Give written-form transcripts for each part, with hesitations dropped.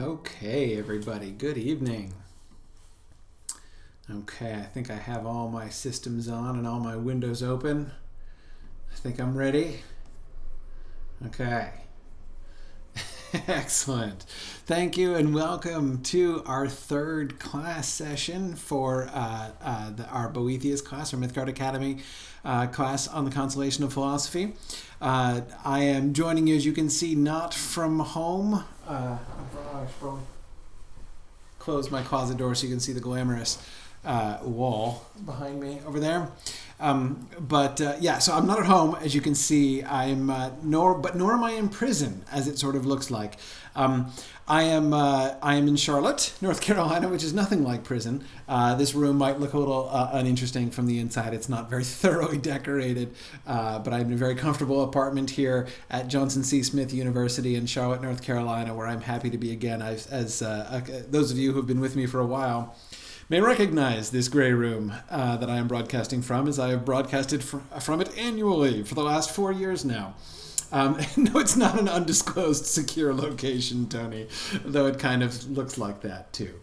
Okay, everybody, good evening. Okay, I think I have all my systems on and all my windows open. I think I'm ready. Okay. Excellent. Thank you and welcome to our third class session for our Boethius class, our Mythgard Academy class on the Consolation of Philosophy. I am joining you, as you can see, not from home. I should probably close my closet door so you can see the glamorous wall behind me over there. So I'm not at home, as you can see. I'm nor am I in prison, as it sort of looks like. I am in Charlotte, North Carolina, which is nothing like prison. This room might look a little uninteresting from the inside. It's not very thoroughly decorated, but I have a very comfortable apartment here at Johnson C. Smith University in Charlotte, North Carolina, where I'm happy to be again. As those of you who have been with me for a while may recognize this gray room that I am broadcasting from, as I have broadcasted from it annually for the last 4 years now. No, it's not an undisclosed secure location, Tony, though it kind of looks like that too.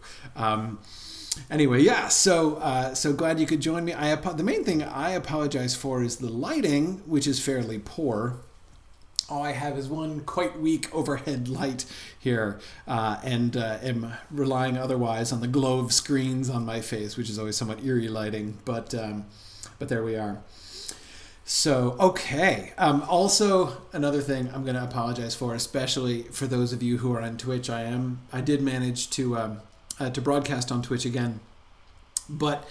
Anyway, yeah, so glad you could join me. The main thing I apologize for is the lighting, which is fairly poor. All I have is one quite weak overhead light here, and am relying otherwise on the glow of screens on my face, which is always somewhat eerie lighting, but there we are. So, okay. Also, another thing I'm going to apologize for, especially for those of you who are on Twitch. I did manage to broadcast on Twitch again, but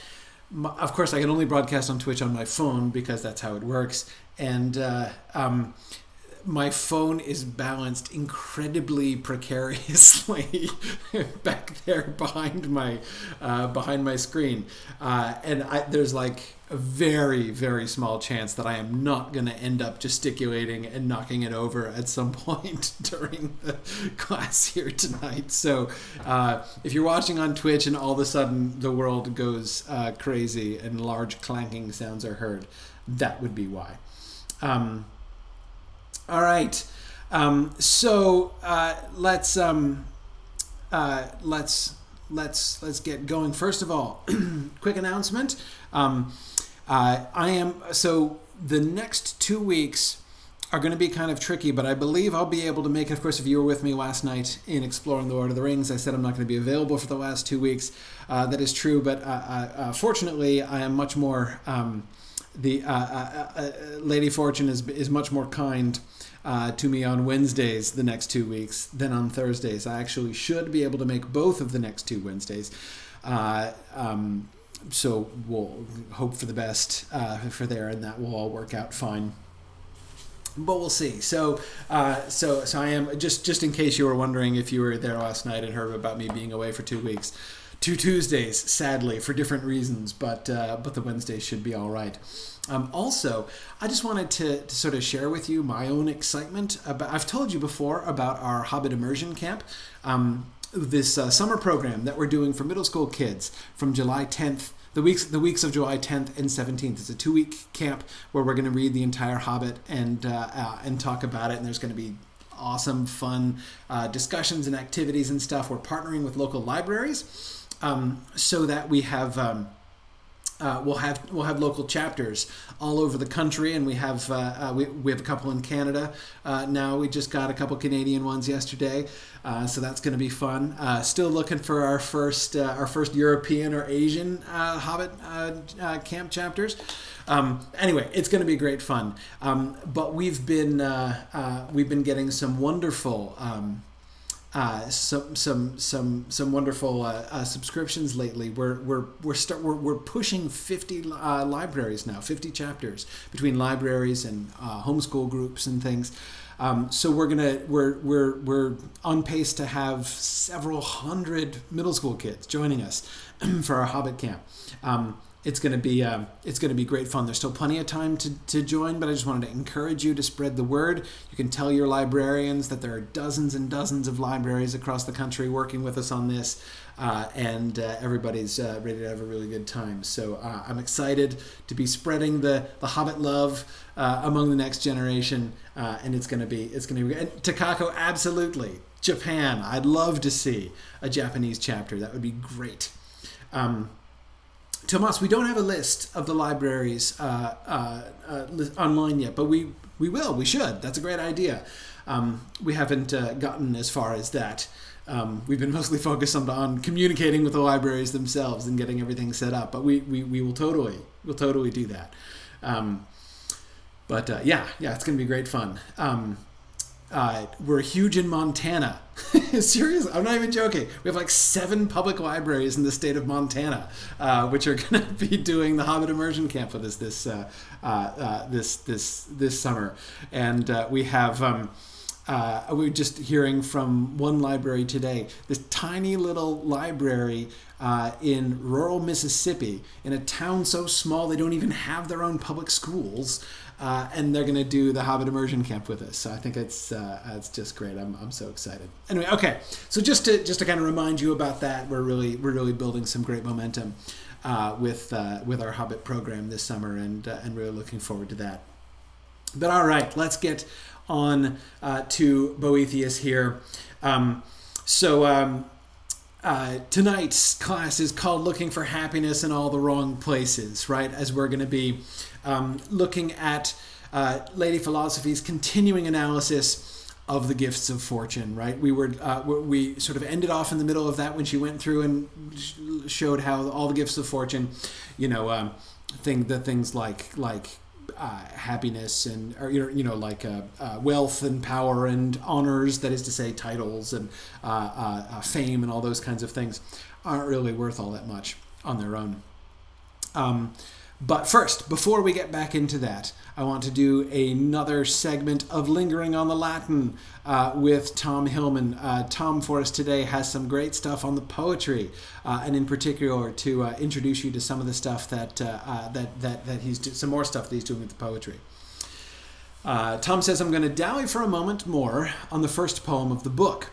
of course I can only broadcast on Twitch on my phone because that's how it works, and my phone is balanced incredibly precariously back there behind my screen, and there's like a very, very small chance that I am not going to end up gesticulating and knocking it over at some point during the class here tonight. So if you're watching on Twitch and all of a sudden the world goes crazy and large clanking sounds are heard, that would be why. All right, let's get going. First of all, quick announcement. The next 2 weeks are going to be kind of tricky, but I believe I'll be able to make it. Of course, if you were with me last night in exploring the Lord of the Rings, I said I'm not going to be available for the last 2 weeks. That is true, but fortunately, I am much more. Lady Fortune is much more kind to me on Wednesdays the next 2 weeks than on Thursdays. I actually should be able to make both of the next 2 Wednesdays. So we'll hope for the best for there, and that will all work out fine. But we'll see. So I am, just in case you were wondering if you were there last night and heard about me being away for 2 weeks. 2 Tuesdays, sadly, for different reasons, but the Wednesdays should be all right. Also, I just wanted to sort of share with you my own excitement about. I've told you before about our Hobbit Immersion camp, this summer program that we're doing for middle school kids from July 10th. The weeks of July 10th and 17th. It's a 2-week camp where we're going to read the entire Hobbit and talk about it. And there's going to be awesome, fun discussions and activities and stuff. We're partnering with local libraries. So that we have we'll have local chapters all over the country, and we have a couple in Canada now. We just got a couple Canadian ones yesterday, so that's going to be fun. Still looking for our first European or Asian Hobbit camp chapters. Anyway, it's going to be great fun. But we've been getting some wonderful. Some wonderful subscriptions lately. We're pushing 50 libraries now, 50 chapters between libraries and homeschool groups and things. So we're on pace to have several hundred middle school kids joining us for our Hobbit camp. it's going to be great fun. There's still plenty of time to join, but I just wanted to encourage you to spread the word. You can tell your librarians that there are dozens and dozens of libraries across the country working with us on this, and everybody's ready to have a really good time. So I'm excited to be spreading the Hobbit love among the next generation, and it's going to be great. And Takako, absolutely. Japan, I'd love to see a Japanese chapter. That would be great. Tomas, we don't have a list of the libraries online yet, but we will. We should. That's a great idea. We haven't gotten as far as that. We've been mostly focused on communicating with the libraries themselves and getting everything set up. But we will totally do that. Yeah, it's going to be great fun. We're huge in Montana. Seriously, I'm not even joking. We have like 7 public libraries in the state of Montana, which are going to be doing the Hobbit Immersion Camp with us this summer. And we have we were just hearing from one library today, this tiny little library in rural Mississippi, in a town so small they don't even have their own public schools. And they're going to do the Hobbit Immersion Camp with us. So I think it's just great. I'm so excited. Anyway, okay. So just to kind of remind you about that, we're really building some great momentum with our Hobbit program this summer, and really looking forward to that. But all right, let's get on to Boethius here. Tonight's class is called Looking for Happiness in All the Wrong Places, right? As we're going to be looking at Lady Philosophy's continuing analysis of the gifts of fortune, right? We sort of ended off in the middle of that when she went through and showed how all the gifts of fortune, things like happiness and wealth and power and honors, that is to say titles and fame and all those kinds of things, aren't really worth all that much on their own. But first, before we get back into that, I want to do another segment of Lingering on the Latin with Tom Hillman. Tom for us today has some great stuff on the poetry, and in particular to introduce you to some of the stuff that some more stuff that he's doing with the poetry. Tom says, I'm going to dally for a moment more on the first poem of the book,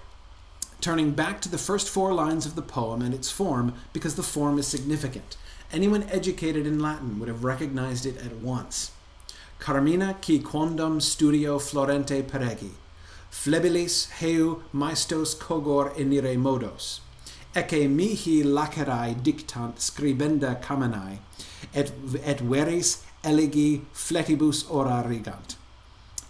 turning back to the first 4 lines of the poem and its form, because the form is significant. Anyone educated in Latin would have recognized it at once. Carmina qui quondam studio florente peregi, flebilis heu maestos cogor enire modos, ecce mihi lacerae dictant scribenda camanae, et veris elegi fletibus ora regant.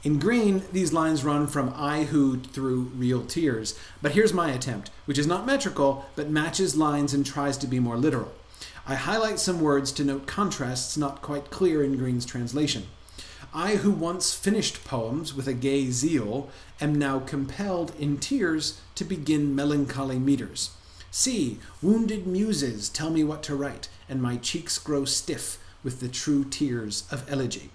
In green, these lines run from I who through real tears, but here's my attempt, which is not metrical, but matches lines and tries to be more literal. I highlight some words to note contrasts not quite clear in Green's translation. I who once finished poems with a gay zeal am now compelled in tears to begin melancholy meters. See, wounded muses tell me what to write, and my cheeks grow stiff with the true tears of elegy.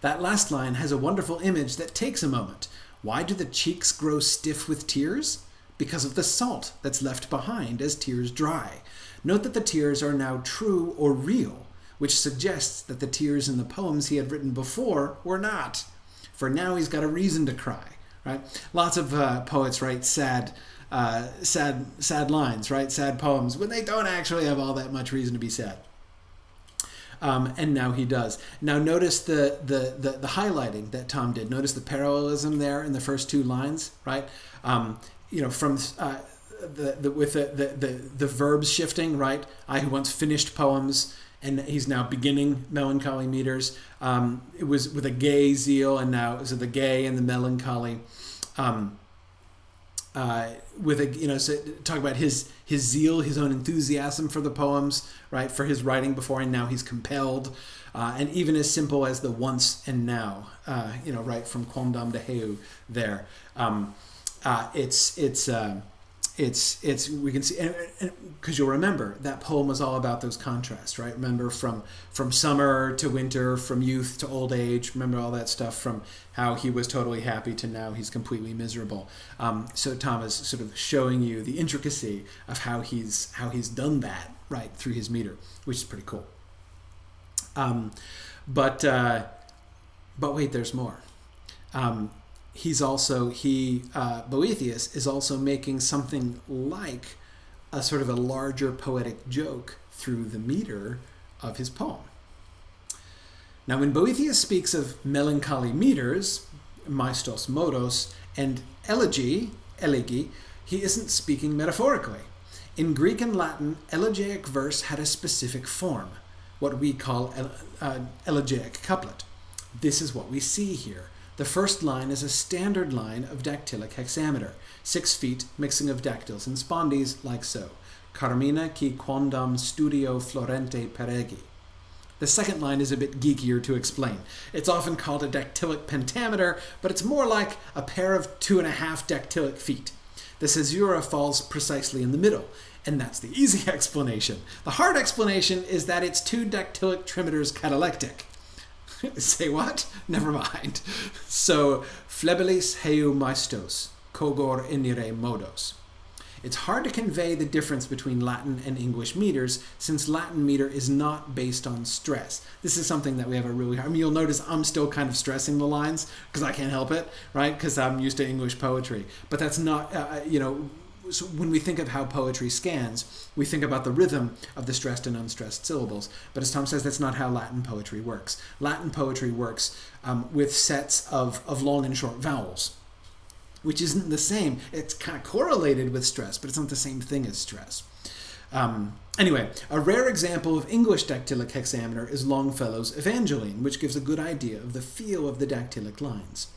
That last line has a wonderful image that takes a moment. Why do the cheeks grow stiff with tears? Because of the salt that's left behind as tears dry. Note that the tears are now true or real, which suggests that the tears in the poems he had written before were not. For now he's got a reason to cry, right? Lots of poets write sad lines, right? Sad poems, when they don't actually have all that much reason to be sad. And now he does. Now notice the highlighting that Tom did. Notice the parallelism there in the first 2 lines, right? From the verbs shifting, right? I who once finished poems, and he's now beginning melancholy meters. It was with a gay zeal, and now so the gay and the melancholy. So talk about his zeal, his own enthusiasm for the poems, right? For his writing before, and now he's compelled. And even as simple as the once and now, right from quondam to heu there. It's we can see, because you'll remember that poem was all about those contrasts, right? Remember from summer to winter, from youth to old age. Remember all that stuff, from how he was totally happy to now he's completely miserable. So Tom is sort of showing you the intricacy of how he's done that, right, through his meter, which is pretty cool. But wait, there's more. Boethius is also making something like a sort of a larger poetic joke through the meter of his poem. Now, when Boethius speaks of melancholy meters, maestos modos, and elegi, he isn't speaking metaphorically. In Greek and Latin, elegiac verse had a specific form, what we call elegiac couplet. This is what we see here. The first line is a standard line of dactylic hexameter, 6 feet, mixing of dactyls and spondees, like so. Carmina qui quondam studio florente peregi. The second line is a bit geekier to explain. It's often called a dactylic pentameter, but it's more like a pair of 2.5 dactylic feet. The caesura falls precisely in the middle, and that's the easy explanation. The hard explanation is that it's 2 dactylic trimeters catalectic. Say what? Never mind. So, flebilis heu maestos, cogor inire modos. It's hard to convey the difference between Latin and English meters, since Latin meter is not based on stress. This is something that we have a really hard... you'll notice I'm still kind of stressing the lines, because I can't help it, right? Because I'm used to English poetry. But that's not, so when we think of how poetry scans, we think about the rhythm of the stressed and unstressed syllables. But as Tom says, that's not how Latin poetry works. Latin poetry works with sets of long and short vowels, which isn't the same. It's kind of correlated with stress, but it's not the same thing as stress. Anyway, a rare example of English dactylic hexameter is Longfellow's Evangeline, which gives a good idea of the feel of the dactylic lines.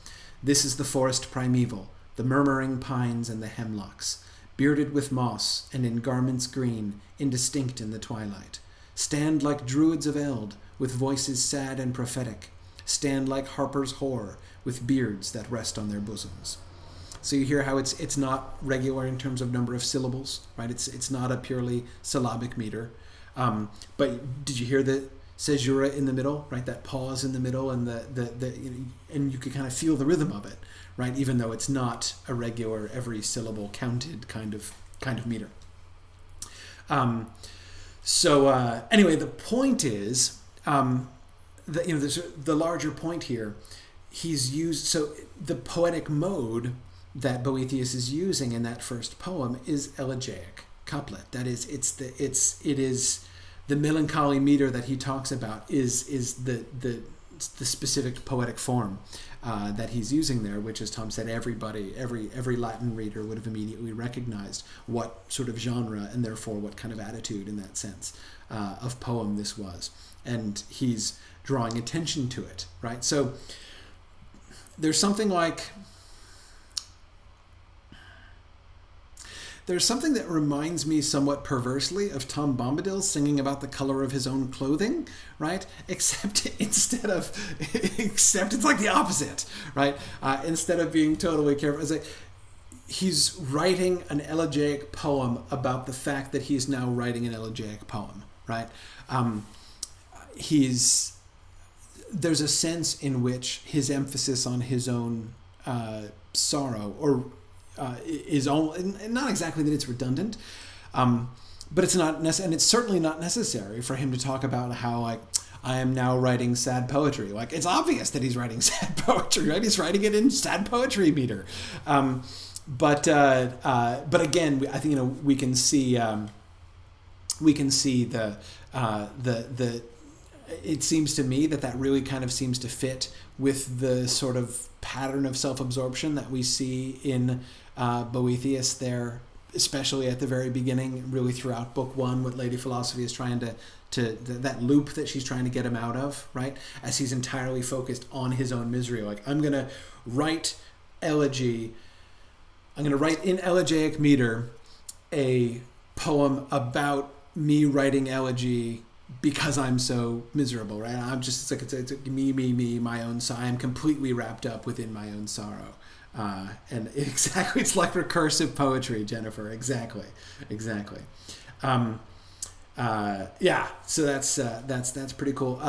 This is the forest primeval, the murmuring pines and the hemlocks, bearded with moss and in garments green, indistinct in the twilight. Stand like druids of eld, with voices sad and prophetic. Stand like harpers hoar, with beards that rest on their bosoms. So you hear how it's not regular in terms of number of syllables, right? It's not a purely syllabic meter. But did you hear the caesura in the middle, right? That pause in the middle, and and you could kind of feel the rhythm of it, right? Even though it's not a regular, every syllable counted kind of meter. Anyway, the point is the larger point here. He's used, so the poetic mode that Boethius is using in that first poem is elegiac couplet. That is, it is the melancholy meter that he talks about is the specific poetic form that he's using there, which, as Tom said, every Latin reader would have immediately recognized what sort of genre and therefore what kind of attitude in that sense of poem this was. And he's drawing attention to it, right? So there's something that reminds me somewhat perversely of Tom Bombadil singing about the color of his own clothing, right? Except it's like the opposite, right? Instead of being totally careful, it's like he's writing an elegiac poem about the fact that he's now writing an elegiac poem, right? There's a sense in which his emphasis on his own sorrow is not exactly that it's redundant, but it's not and it's certainly not necessary for him to talk about how I am now writing sad poetry. Like, it's obvious that he's writing sad poetry, right? He's writing it in sad poetry meter. But again, I think we can see the it seems to me that really kind of seems to fit with the sort of pattern of self-absorption that we see in Boethius there, especially at the very beginning, really throughout book one, what Lady Philosophy is trying to that loop that she's trying to get him out of, right? As he's entirely focused on his own misery. Like, I'm going to write in elegiac meter a poem about me writing elegy because I'm so miserable, right? I'm just, it's like me, my own sorrow. I'm completely wrapped up within my own sorrow. And exactly, it's like recursive poetry, Jennifer. Exactly. So that's pretty cool.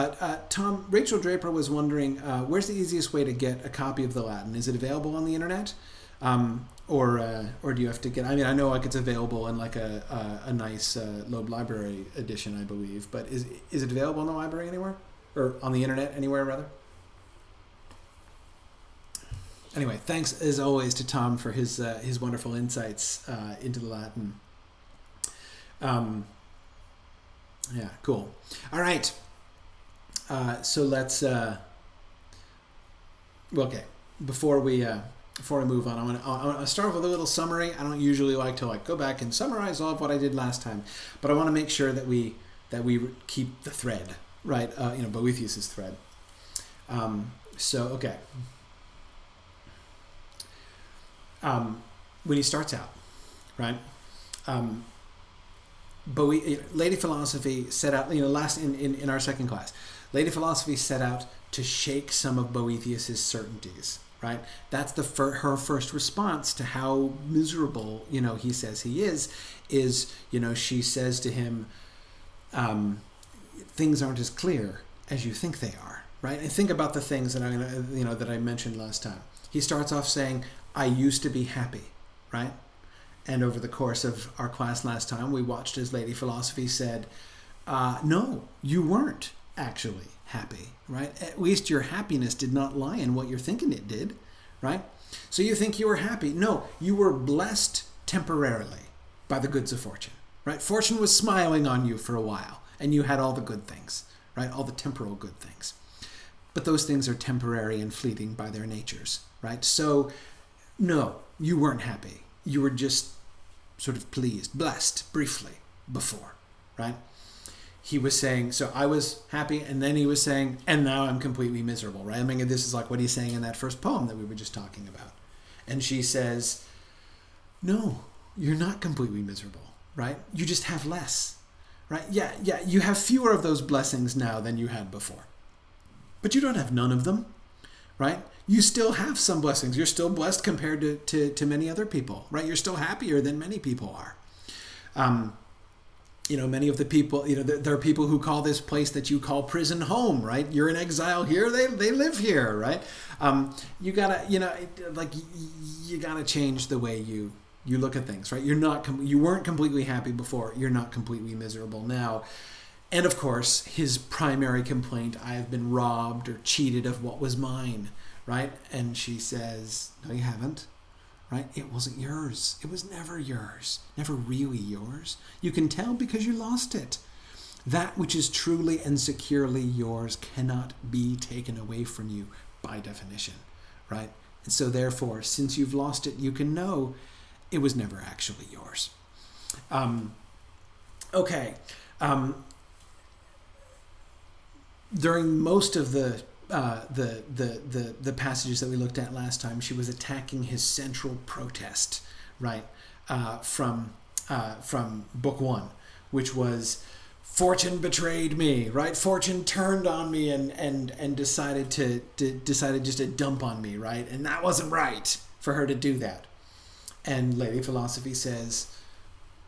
Tom, Rachel Draper was wondering, where's the easiest way to get a copy of the Latin? Is it available on the internet? Or do you have to get? I mean, I know like it's available in like a nice Loeb Library edition, I believe. But is it available in the library anywhere, or on the internet anywhere rather? Anyway, thanks as always to Tom for his wonderful insights into the Latin. Yeah, cool. All right. So let's. Okay. Before we move on, I want to start with a little summary. I don't usually like to go back and summarize all of what I did last time, but I want to make sure that we keep the thread right. Boethius's thread. So okay. When he starts out, right? Lady Philosophy set out, last in our second class, Lady Philosophy set out to shake some of Boethius's certainties, right? That's her first response to how miserable, he says he is, she says to him, things aren't as clear as you think they are, right? And think about the things that that I mentioned last time. He starts off saying, I used to be happy, right? And over the course of our class last time, we watched as Lady Philosophy said, no, you weren't actually happy, right? At least your happiness did not lie in what you're thinking it did, right? So you think you were happy. No, you were blessed temporarily by the goods of fortune, right? Fortune was smiling on you for a while, and you had all the good things, right? All the temporal good things. But those things are temporary and fleeting by their natures, right? So no, you weren't happy. You were just sort of pleased, blessed briefly before, right? He was saying, so I was happy, and then he was saying, and now I'm completely miserable, right? I mean, this is like what he's saying in that first poem that we were just talking about. And she says, no, you're not completely miserable, right? You just have less, right? Yeah, you have fewer of those blessings now than you had before. But you don't have none of them, right? You still have some blessings. You're still blessed compared to many other people, right? You're still happier than many people are. Many of the people, there are people who call this place that you call prison home, right? You're in exile here. They live here, right? You gotta, you gotta change the way you look at things, right? You weren't completely happy before. You're not completely miserable now. And of course, his primary complaint, I have been robbed or cheated of what was mine, right? And she says, no, you haven't, right? It wasn't yours. It was never yours, never really yours. You can tell because you lost it. That which is truly and securely yours cannot be taken away from you by definition, right? And so therefore, since you've lost it, you can know it was never actually yours. Okay. During most of the passages that we looked at last time, she was attacking his central protest, right, from Book 1, which was fortune betrayed me, right? Fortune turned on me and decided just to dump on me, right? And that wasn't right for her to do that. And Lady Philosophy says,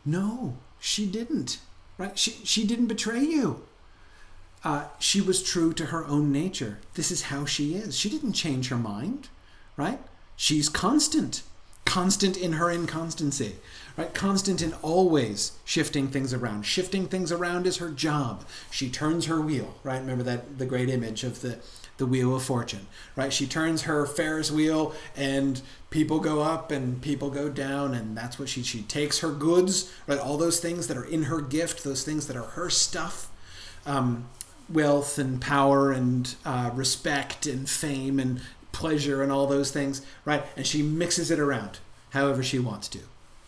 no, she didn't, right? She didn't betray you. She was true to her own nature. This is how she is. She didn't change her mind, right? She's constant in her inconstancy, right? Constant in always shifting things around. Shifting things around is her job. She turns her wheel, right? Remember the great image of the wheel of fortune, right? She turns her Ferris wheel and people go up and people go down, and that's what she takes her goods, right? All those things that are in her gift, those things that are her stuff, wealth and power and respect and fame and pleasure and all those things, right? And she mixes it around however she wants to.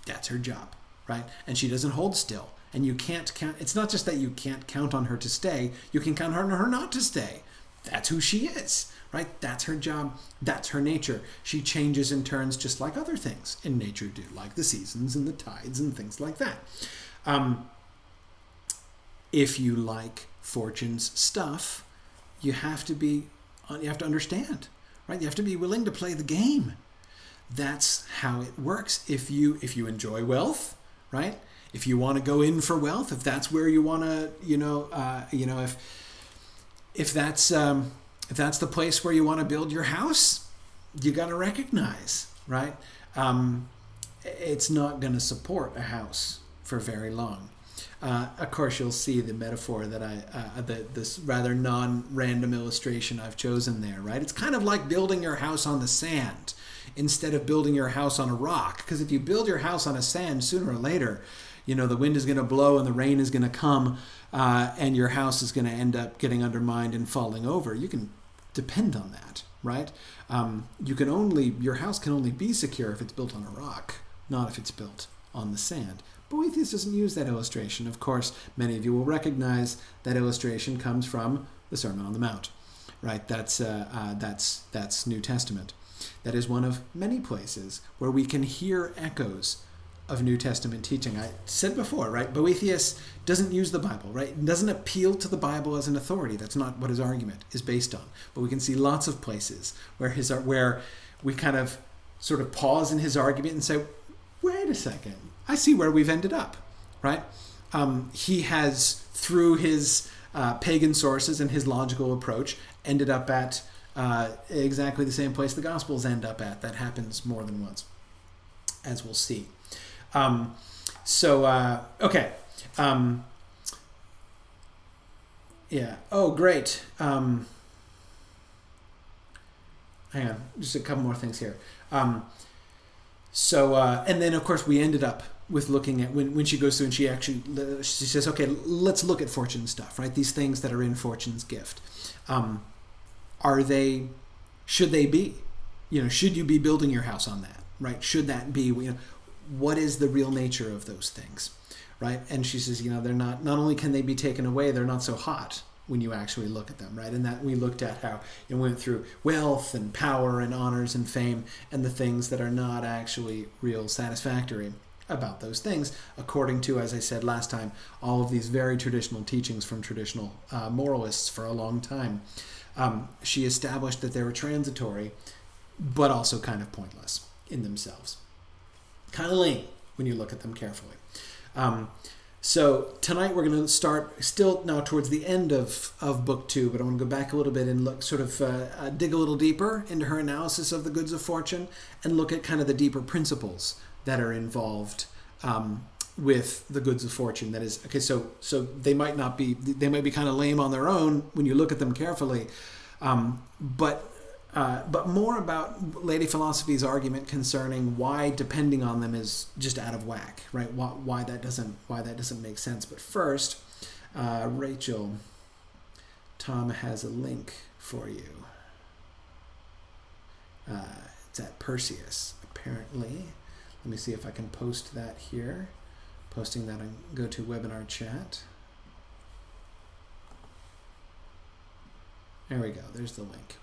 That's her job, right? And she doesn't hold still. And you can't count. It's not just that you can't count on her to stay. You can count on her not to stay. That's who she is, right? That's her job. That's her nature. She changes and turns just like other things in nature do, like the seasons and the tides and things like that. If you like fortune's stuff, you have to understand, right? You have to be willing to play the game. That's how it works. If you enjoy wealth, right? If you want to go in for wealth, if that's where you want to, if that's the place where you want to build your house, you got to recognize, right? it's not going to support a house for very long. Of course, you'll see the metaphor that this rather non-random illustration I've chosen there, right? It's kind of like building your house on the sand instead of building your house on a rock. Because if you build your house on a sand, sooner or later, the wind is going to blow and the rain is going to come, and your house is going to end up getting undermined and falling over. You can depend on that, right? Your house can only be secure if it's built on a rock, not if it's built on the sand. Boethius doesn't use that illustration. Of course, many of you will recognize that illustration comes from the Sermon on the Mount, right? That's New Testament. That is one of many places where we can hear echoes of New Testament teaching. I said before, right? Boethius doesn't use the Bible, right? He doesn't appeal to the Bible as an authority. That's not what his argument is based on. But we can see lots of places where we kind of sort of pause in his argument and say, wait a second, I see where we've ended up, right? He has, through his pagan sources and his logical approach, ended up at exactly the same place the Gospels end up at. That happens more than once, as we'll see. Okay. Yeah. Oh, great. Hang on. Just a couple more things here. And then, of course, we ended up with looking at when she goes through and she says, okay, let's look at fortune stuff, right? These things that are in fortune's gift. Should they be? Should you be building your house on that, right? Should that be, what is the real nature of those things, right? And she says, they're not only can they be taken away, they're not so hot when you actually look at them, right? And that we looked at how it went through wealth and power and honors and fame and the things that are not actually real satisfactory about those things, according to, as I said last time, all of these very traditional teachings from traditional moralists for a long time. She established that they were transitory, but also kind of pointless in themselves. Kind of lame when you look at them carefully. So tonight we're going to start still now towards the end of book 2, but I want to go back a little bit and look dig a little deeper into her analysis of the goods of fortune and look at kind of the deeper principles that are involved with the goods of fortune. That is, okay, so they might be kind of lame on their own when you look at them carefully, but more about Lady Philosophy's argument concerning why depending on them is just out of whack, right? Why that doesn't make sense. But first, Rachel, Tom has a link for you. It's at Perseus, apparently. Let me see if I can post that here. Posting that on GoToWebinar chat. There we go. There's the link.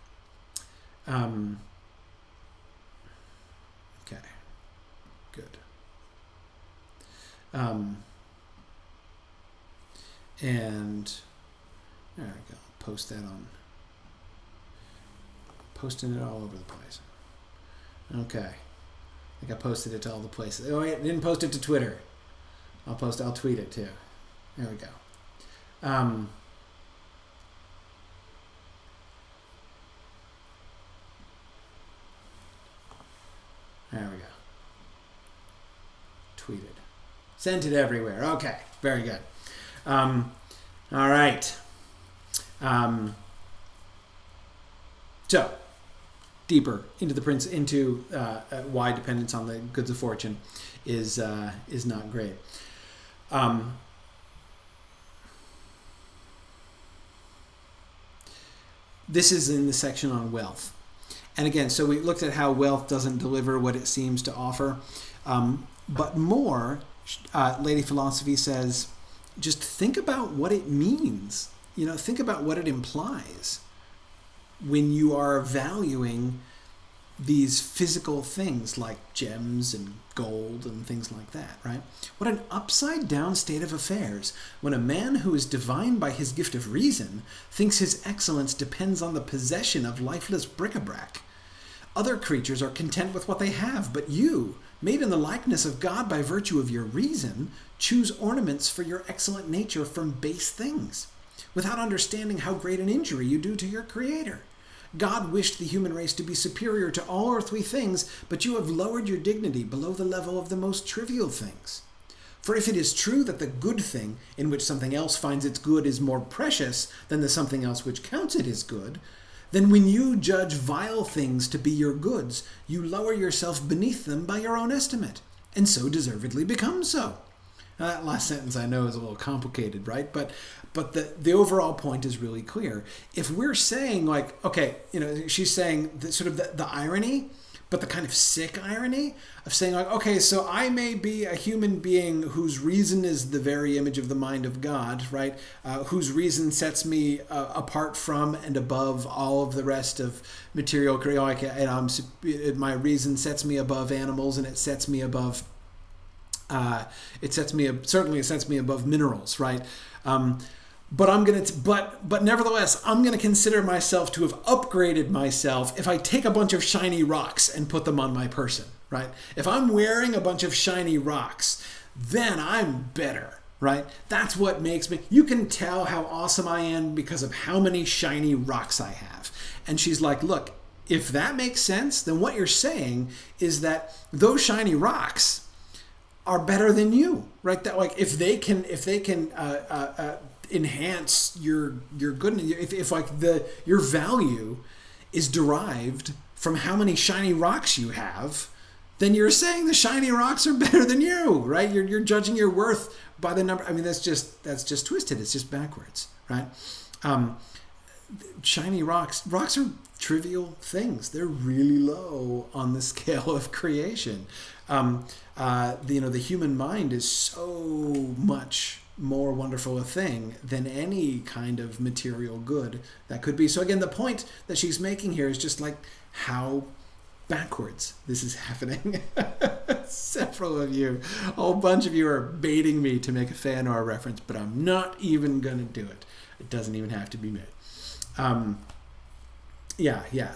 Okay, good. And there we go. Post that on. Posting it all over the place. Okay. I think I posted it to all the places. Oh, I didn't post it to Twitter. I'll tweet it too. There we go. There we go. Tweeted. Sent it everywhere. Okay. Very good. All right. So, deeper into why dependence on the goods of fortune is not great. This is in the section on wealth. And again, so we looked at how wealth doesn't deliver what it seems to offer. But more, Lady Philosophy says, just think about what it means. Think about what it implies when you are valuing these physical things like gems and gold and things like that, right? What an upside down state of affairs when a man who is divine by his gift of reason thinks his excellence depends on the possession of lifeless bric-a-brac. Other creatures are content with what they have, but you, made in the likeness of God by virtue of your reason, choose ornaments for your excellent nature from base things, without understanding how great an injury you do to your Creator. God wished the human race to be superior to all earthly things, but you have lowered your dignity below the level of the most trivial things. For if it is true that the good thing in which something else finds its good is more precious than the something else which counts it as good, then when you judge vile things to be your goods, you lower yourself beneath them by your own estimate, and so deservedly become so. Now, that last sentence I know is a little complicated, right? But the overall point is really clear. If we're saying like, okay, she's saying the irony, but the kind of sick irony of saying like, okay, so I may be a human being whose reason is the very image of the mind of God, right? Whose reason sets me apart from and above all of the rest of material creation. My reason sets me above animals, and it sets me above. It sets me above minerals, right? But nevertheless, I'm going to consider myself to have upgraded myself if I take a bunch of shiny rocks and put them on my person, right? If I'm wearing a bunch of shiny rocks, then I'm better, right? That's what makes me. You can tell how awesome I am because of how many shiny rocks I have. And she's like, look, if that makes sense, then what you're saying is that those shiny rocks are better than you, right? That like if they can enhance your goodness, if like your value is derived from how many shiny rocks you have, then you're saying the shiny rocks are better than you, right? You're judging your worth by the number. I mean, that's just twisted. It's just backwards, right? Shiny rocks are trivial things. They're really low on the scale of creation. The human mind is so much more wonderful a thing than any kind of material good that could be. So again, the point that she's making here is just like how backwards this is happening. Several of you, a whole bunch of you are baiting me to make a fan or a reference, but I'm not even going to do it. It doesn't even have to be made.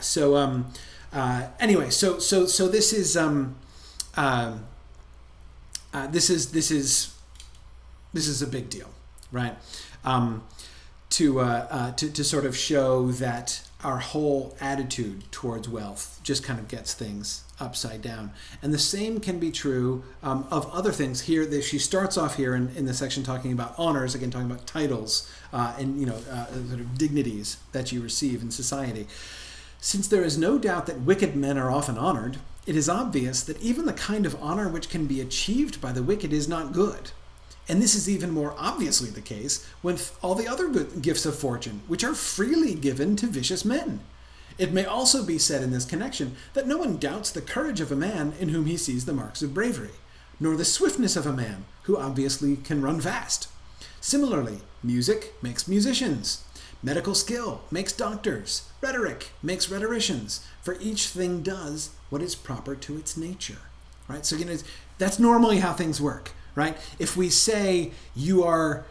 So anyway, so this is this is a big deal, right? To sort of show that our whole attitude towards wealth just kind of gets things upside down. And the same can be true of other things. Here, she starts off here in the section talking about honors, again talking about titles and sort of dignities that you receive in society. Since there is no doubt that wicked men are often honored, it is obvious that even the kind of honor which can be achieved by the wicked is not good. And this is even more obviously the case with all the other good gifts of fortune, which are freely given to vicious men. It may also be said in this connection that no one doubts the courage of a man in whom he sees the marks of bravery, nor the swiftness of a man who obviously can run fast. Similarly, music makes musicians. Medical skill makes doctors. Rhetoric makes rhetoricians. For each thing does what is proper to its nature. Right? So that's normally how things work. Right? If we say you're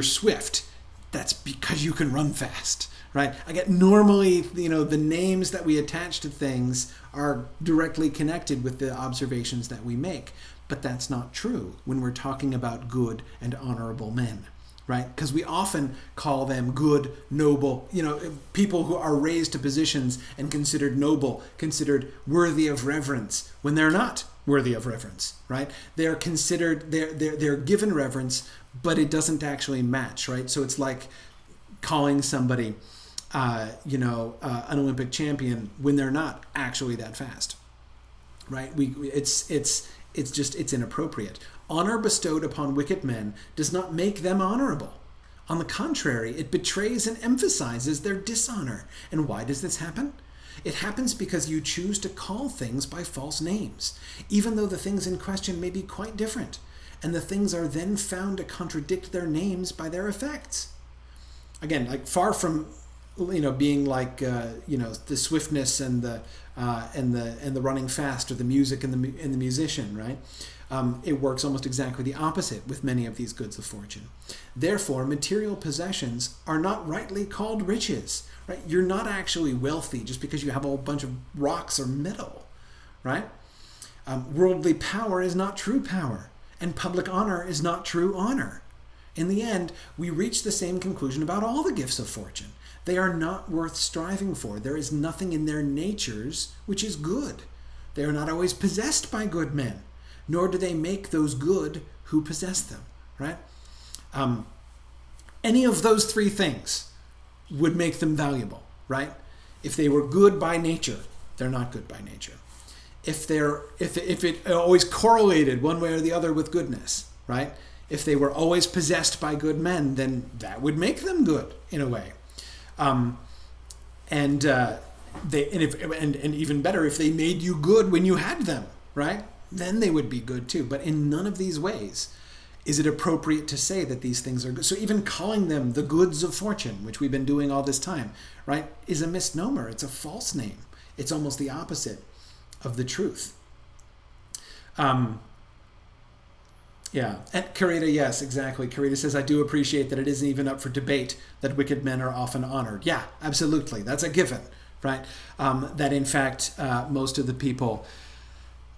swift, that's because you can run fast, right? Normally, the names that we attach to things are directly connected with the observations that we make, but that's not true when we're talking about good and honorable men. Right? Because we often call them good, noble, people who are raised to positions and considered noble, considered worthy of reverence, when they're not worthy of reverence, right? They're considered, they're given reverence, but it doesn't actually match, right? So it's like calling somebody, an Olympic champion when they're not actually that fast, right? It's inappropriate. Honor bestowed upon wicked men does not make them honorable. On the contrary, it betrays and emphasizes their dishonor. And why does this happen? It happens because you choose to call things by false names, even though the things in question may be quite different, and the things are then found to contradict their names by their effects. Again, like far from being like the swiftness and the running fast, or the music and the musician, right? It works almost exactly the opposite with many of these goods of fortune. Therefore, material possessions are not rightly called riches, right? You're not actually wealthy just because you have a whole bunch of rocks or metal, right? Worldly power is not true power, and public honor is not true honor. In the end, we reach the same conclusion about all the gifts of fortune. They are not worth striving for. There is nothing in their natures which is good. They are not always possessed by good men, nor do they make those good who possess them, right? Any of those three things would make them valuable, right? If they were good by nature, they're not good by nature. If it always correlated one way or the other with goodness, right? If they were always possessed by good men, then that would make them good in a way. And even better, if they made you good when you had them, right? Then they would be good too. But in none of these ways is it appropriate to say that these things are good. So even calling them the goods of fortune, which we've been doing all this time, right, is a misnomer. It's a false name. It's almost the opposite of the truth. Yeah, and Carita, yes, exactly. Carita says, I do appreciate that it isn't even up for debate that wicked men are often honored. Yeah, absolutely. That's a given, right? That in fact, most of the people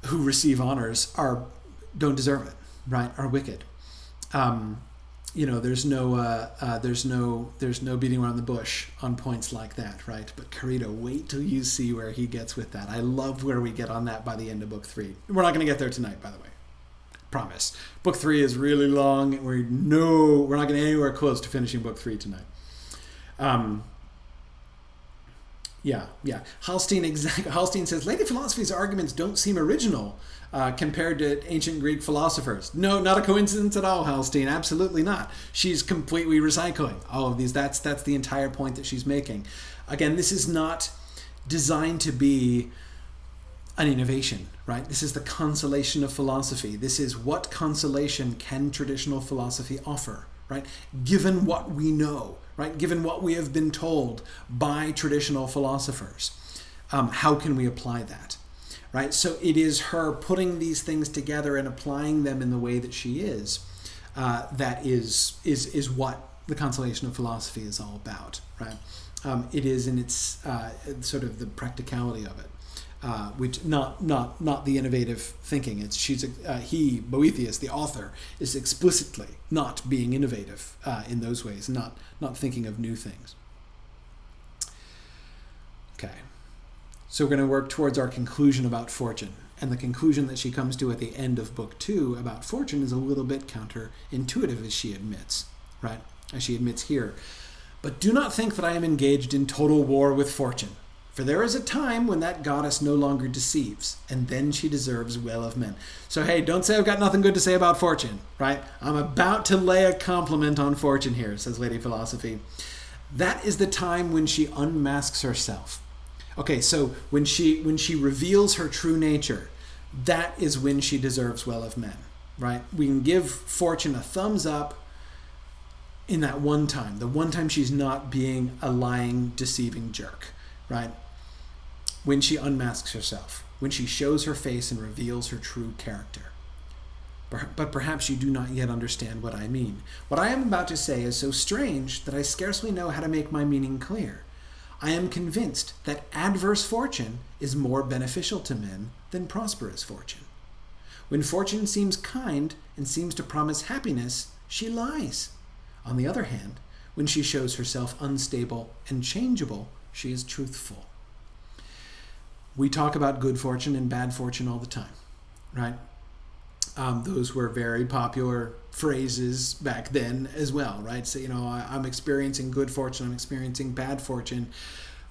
who receive honors don't deserve it, right? Are wicked. There's no beating around the bush on points like that, right? But Carita, wait till you see where he gets with that. I love where we get on that by the end of book 3. We're not going to get there tonight, by the way. Promise. Book 3 is really long. We're not going to anywhere close to finishing book 3 tonight. Yeah. Helsing says, Lady Philosophy's arguments don't seem original compared to ancient Greek philosophers. No, not a coincidence at all, Helsing. Absolutely not. She's completely recycling all of these. That's the entire point that she's making. Again, this is not designed to be an innovation, right? This is the consolation of philosophy. This is what consolation can traditional philosophy offer, right? Given what we know, right? Given what we have been told by traditional philosophers, how can we apply that, right? So it is her putting these things together and applying them in the way that she is, that is what the consolation of philosophy is all about, right? It is in its sort of the practicality of it. Which not the innovative thinking. He, Boethius, the author, is explicitly not being innovative in those ways, not thinking of new things. Okay, so we're going to work towards our conclusion about fortune, and the conclusion that she comes to at the end of book 2 about fortune is a little bit counterintuitive, as she admits, right? As she admits here. But do not think that I am engaged in total war with fortune. For there is a time when that goddess no longer deceives, and then she deserves well of men. So hey, don't say I've got nothing good to say about fortune, right? I'm about to lay a compliment on fortune here, says Lady Philosophy. That is the time when she unmasks herself. Okay, so when she reveals her true nature, that is when she deserves well of men, right? We can give fortune a thumbs up in that one time, the one time she's not being a lying, deceiving jerk, right? When she unmasks herself, when she shows her face and reveals her true character. But perhaps you do not yet understand what I mean. What I am about to say is so strange that I scarcely know how to make my meaning clear. I am convinced that adverse fortune is more beneficial to men than prosperous fortune. When fortune seems kind and seems to promise happiness, she lies. On the other hand, when she shows herself unstable and changeable, she is truthful. We talk about good fortune and bad fortune all the time, right? Those were very popular phrases back then as well, right? So, I'm experiencing good fortune, I'm experiencing bad fortune.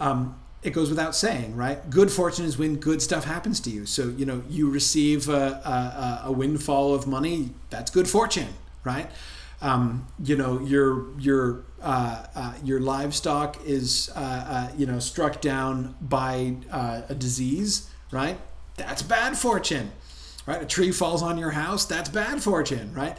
It goes without saying, right? Good fortune is when good stuff happens to you. So, you receive a windfall of money, that's good fortune, right? Your livestock is, struck down by a disease, right? That's bad fortune, right? A tree falls on your house, that's bad fortune, right?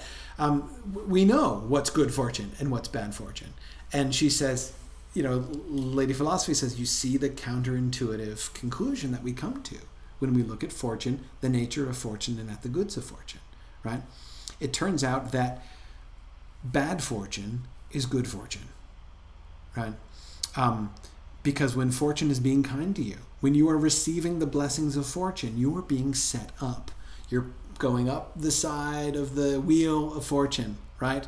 We know what's good fortune and what's bad fortune. And she says, Lady Philosophy says, you see the counterintuitive conclusion that we come to when we look at fortune, the nature of fortune, and at the goods of fortune, right? It turns out that bad fortune is good fortune, right? Because when fortune is being kind to you, when you are receiving the blessings of fortune, you are being set up. You're going up the side of the wheel of fortune, right?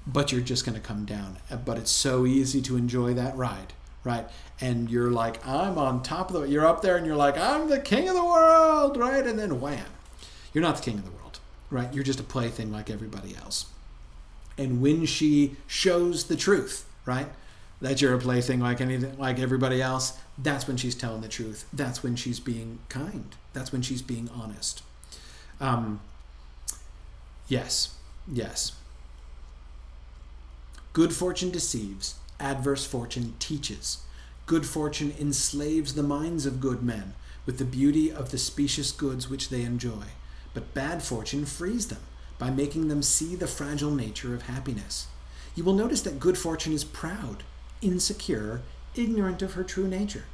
but you're just going to come down. But it's so easy to enjoy that ride, right? And you're like, I'm on top of you're up there and you're like, I'm the king of the world, right? And then wham, you're not the king of the world, right? You're just a plaything like everybody else. And when she shows the truth, right, that you're a plaything like anything, like everybody else, that's when she's telling the truth. That's when she's being kind. That's when she's being honest. Yes. Good fortune deceives, adverse fortune teaches. Good fortune enslaves the minds of good men with the beauty of the specious goods which they enjoy. But bad fortune frees them by making them see the fragile nature of happiness. You will notice that good fortune is proud, insecure, ignorant of her true nature.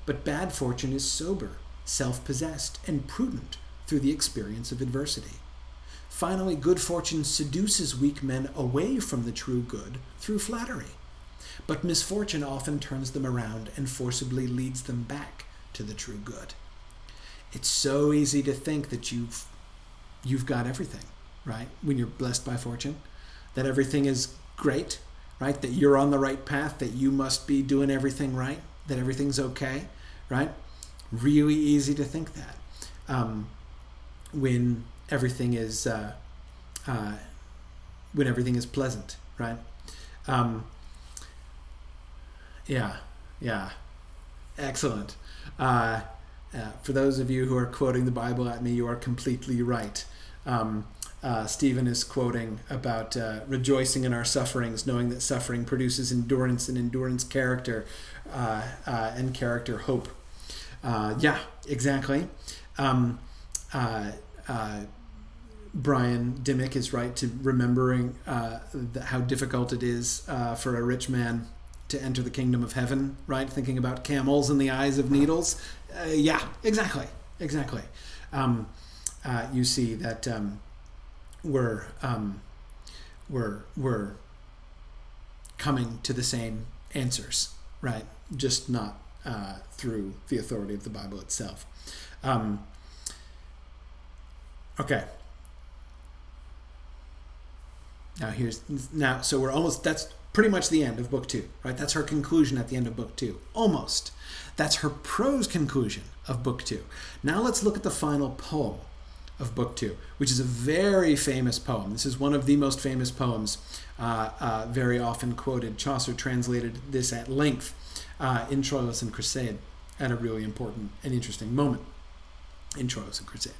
But bad fortune is sober, self-possessed, and prudent through the experience of adversity. Finally, good fortune seduces weak men away from the true good through flattery. But misfortune often turns them around and forcibly leads them back to the true good. It's so easy to think that you've got everything, right? When you're blessed by fortune, that everything is great, right? That you're on the right path, that you must be doing everything right, that everything's okay, right? Really easy to think that when everything is pleasant, right? Yeah, excellent. For those of you who are quoting the Bible at me, you are completely right. Stephen is quoting about rejoicing in our sufferings, knowing that suffering produces endurance, and endurance character, and character hope. Yeah, exactly. Brian Dimmick is right to remembering how difficult it is for a rich man to enter the kingdom of heaven, right? Thinking about camels in the eyes of needles. Yeah, exactly. You see that we're coming to the same answers, right? Just not through the authority of the Bible itself. Okay. So we're almost, that's pretty much the end of book 2, right? That's her conclusion at the end of book 2. Almost. That's her prose conclusion of book 2. Now let's look at the final poem of book 2, which is a very famous poem. This is one of the most famous poems, very often quoted. Chaucer translated this at length in Troilus and Cresside at a really important and interesting moment in Troilus and Cresside.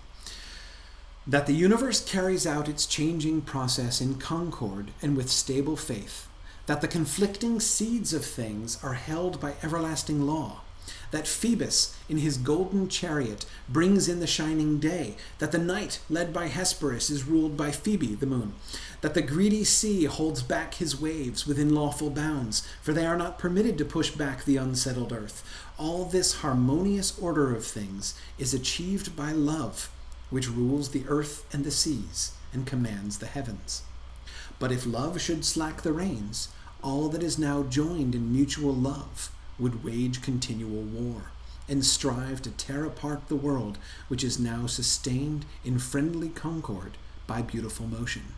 That the universe carries out its changing process in concord and with stable faith, that the conflicting seeds of things are held by everlasting law, that Phoebus in his golden chariot brings in the shining day, that the night led by Hesperus is ruled by Phoebe, the moon, that the greedy sea holds back his waves within lawful bounds, for they are not permitted to push back the unsettled earth. All this harmonious order of things is achieved by love, which rules the earth and the seas and commands the heavens. But if love should slack the reins, all that is now joined in mutual love would wage continual war and strive to tear apart the world which is now sustained in friendly concord by beautiful motion.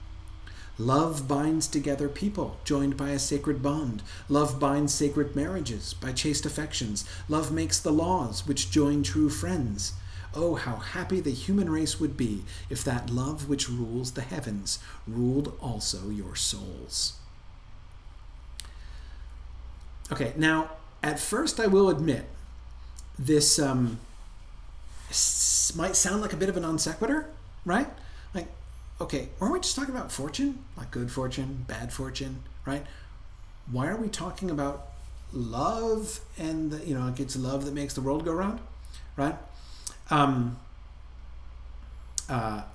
Love binds together people joined by a sacred bond. Love binds sacred marriages by chaste affections. Love makes the laws which join true friends. Oh, how happy the human race would be if that love which rules the heavens ruled also your souls. Okay, now, at first I will admit, this might sound like a bit of a non sequitur, right? Like, okay, weren't we just talking about fortune? Like good fortune, bad fortune, right? Why are we talking about love and, like it's love that makes the world go round, right?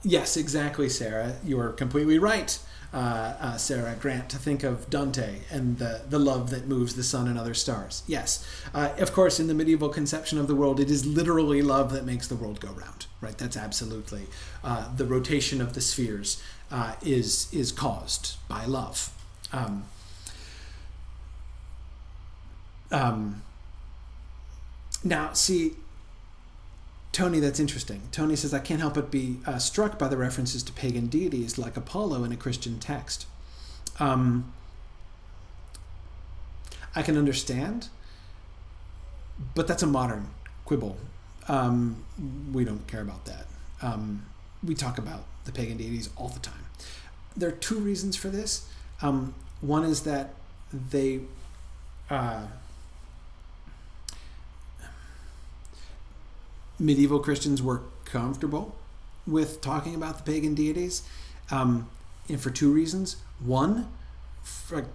Yes, exactly, Sarah. You're completely right, Sarah Grant, to think of Dante and the love that moves the sun and other stars. Yes, of course, in the medieval conception of the world, it is literally love that makes the world go round, right? That's absolutely. The rotation of the spheres is caused by love. Now, see, Tony, that's interesting. Tony says, I can't help but be struck by the references to pagan deities like Apollo in a Christian text. I can understand, but that's a modern quibble. We don't care about that. We talk about the pagan deities all the time. There are two reasons for this. One is that they medieval Christians were comfortable with talking about the pagan deities, and for two reasons. One,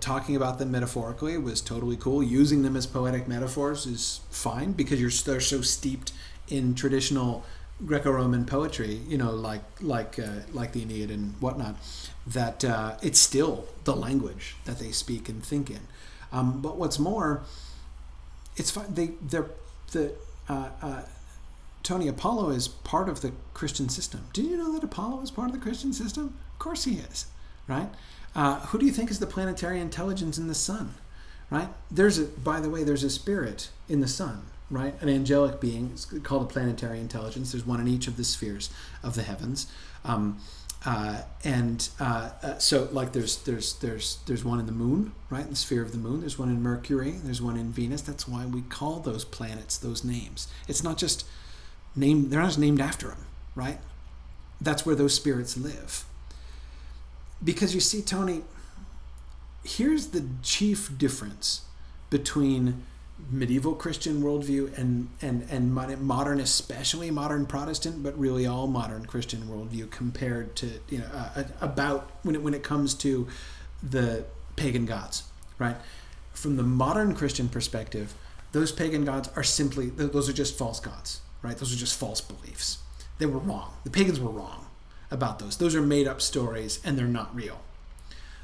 talking about them metaphorically was totally cool. Using them as poetic metaphors is fine because they're so steeped in traditional Greco-Roman poetry, like the Aeneid and whatnot, that it's still the language that they speak and think in. But what's more, it's fine. Tony, Apollo is part of the Christian system. Did you know that Apollo is part of the Christian system? Of course he is, right? Who do you think is the planetary intelligence in the sun, right? By the way, there's a spirit in the sun, right? An angelic being. It's called a planetary intelligence. There's one in each of the spheres of the heavens. So like there's one in the moon, right? In the sphere of the moon. There's one in Mercury. There's one in Venus. That's why we call those planets those names. It's not just named. They're not just named after them, right? That's where those spirits live. Because you see, Tony, here's the chief difference between medieval Christian worldview and modern, especially modern Protestant, but really all modern Christian worldview compared to, about when it comes to the pagan gods, right? From the modern Christian perspective, those pagan gods are those are just false gods, right? Those are just false beliefs. They were wrong. The pagans were wrong about those. Those are made up stories and they're not real.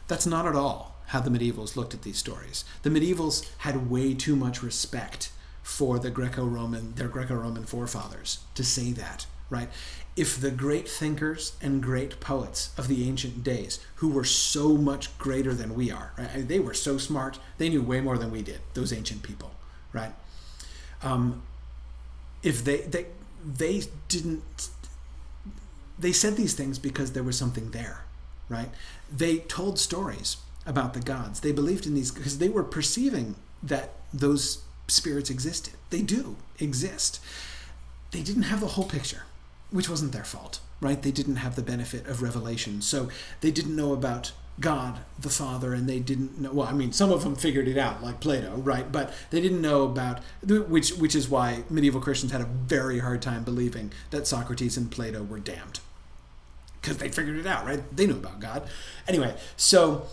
That's not at all how the medievals looked at these stories. The medievals had way too much respect for their Greco-Roman forefathers to say that, right? If the great thinkers and great poets of the ancient days, who were so much greater than we are, right? They were so smart, they knew way more than we did, those ancient people, right? If they didn't, they said these things because there was something there, right? They told stories about the gods. They believed in these because they were perceiving that those spirits existed. They do exist. They didn't have the whole picture, which wasn't their fault, right? They didn't have the benefit of revelation. So they didn't know about God the Father, and they didn't know, well, I mean, some of them figured it out, like Plato, right? But they didn't know about, which is why medieval Christians had a very hard time believing that Socrates and Plato were damned. Because they figured it out, right? They knew about God. Anyway, so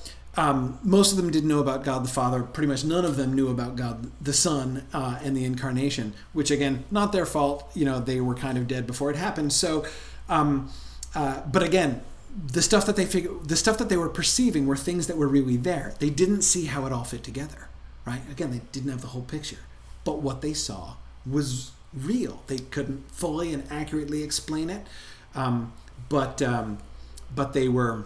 most of them didn't know about God the Father. Pretty much none of them knew about God the Son and the Incarnation, which again, not their fault. They were kind of dead before it happened. So, but again, the stuff that they were perceiving were things that were really there. They didn't see how it all fit together, right? Again, they didn't have the whole picture. But what they saw was real. They couldn't fully and accurately explain it. But they were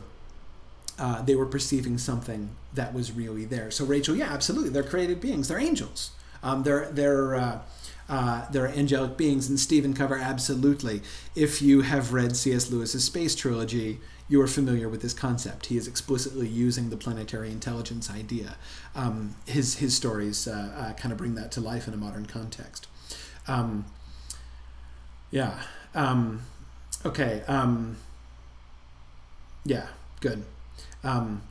perceiving something that was really there. So Rachel, yeah, absolutely, they're created beings. They're angels. They're angelic beings. And Stephen Cover, absolutely. If you have read C.S. Lewis's Space Trilogy, you are familiar with this concept. He is explicitly using the planetary intelligence idea. His stories kind of bring that to life in a modern context. Okay. Yeah, good.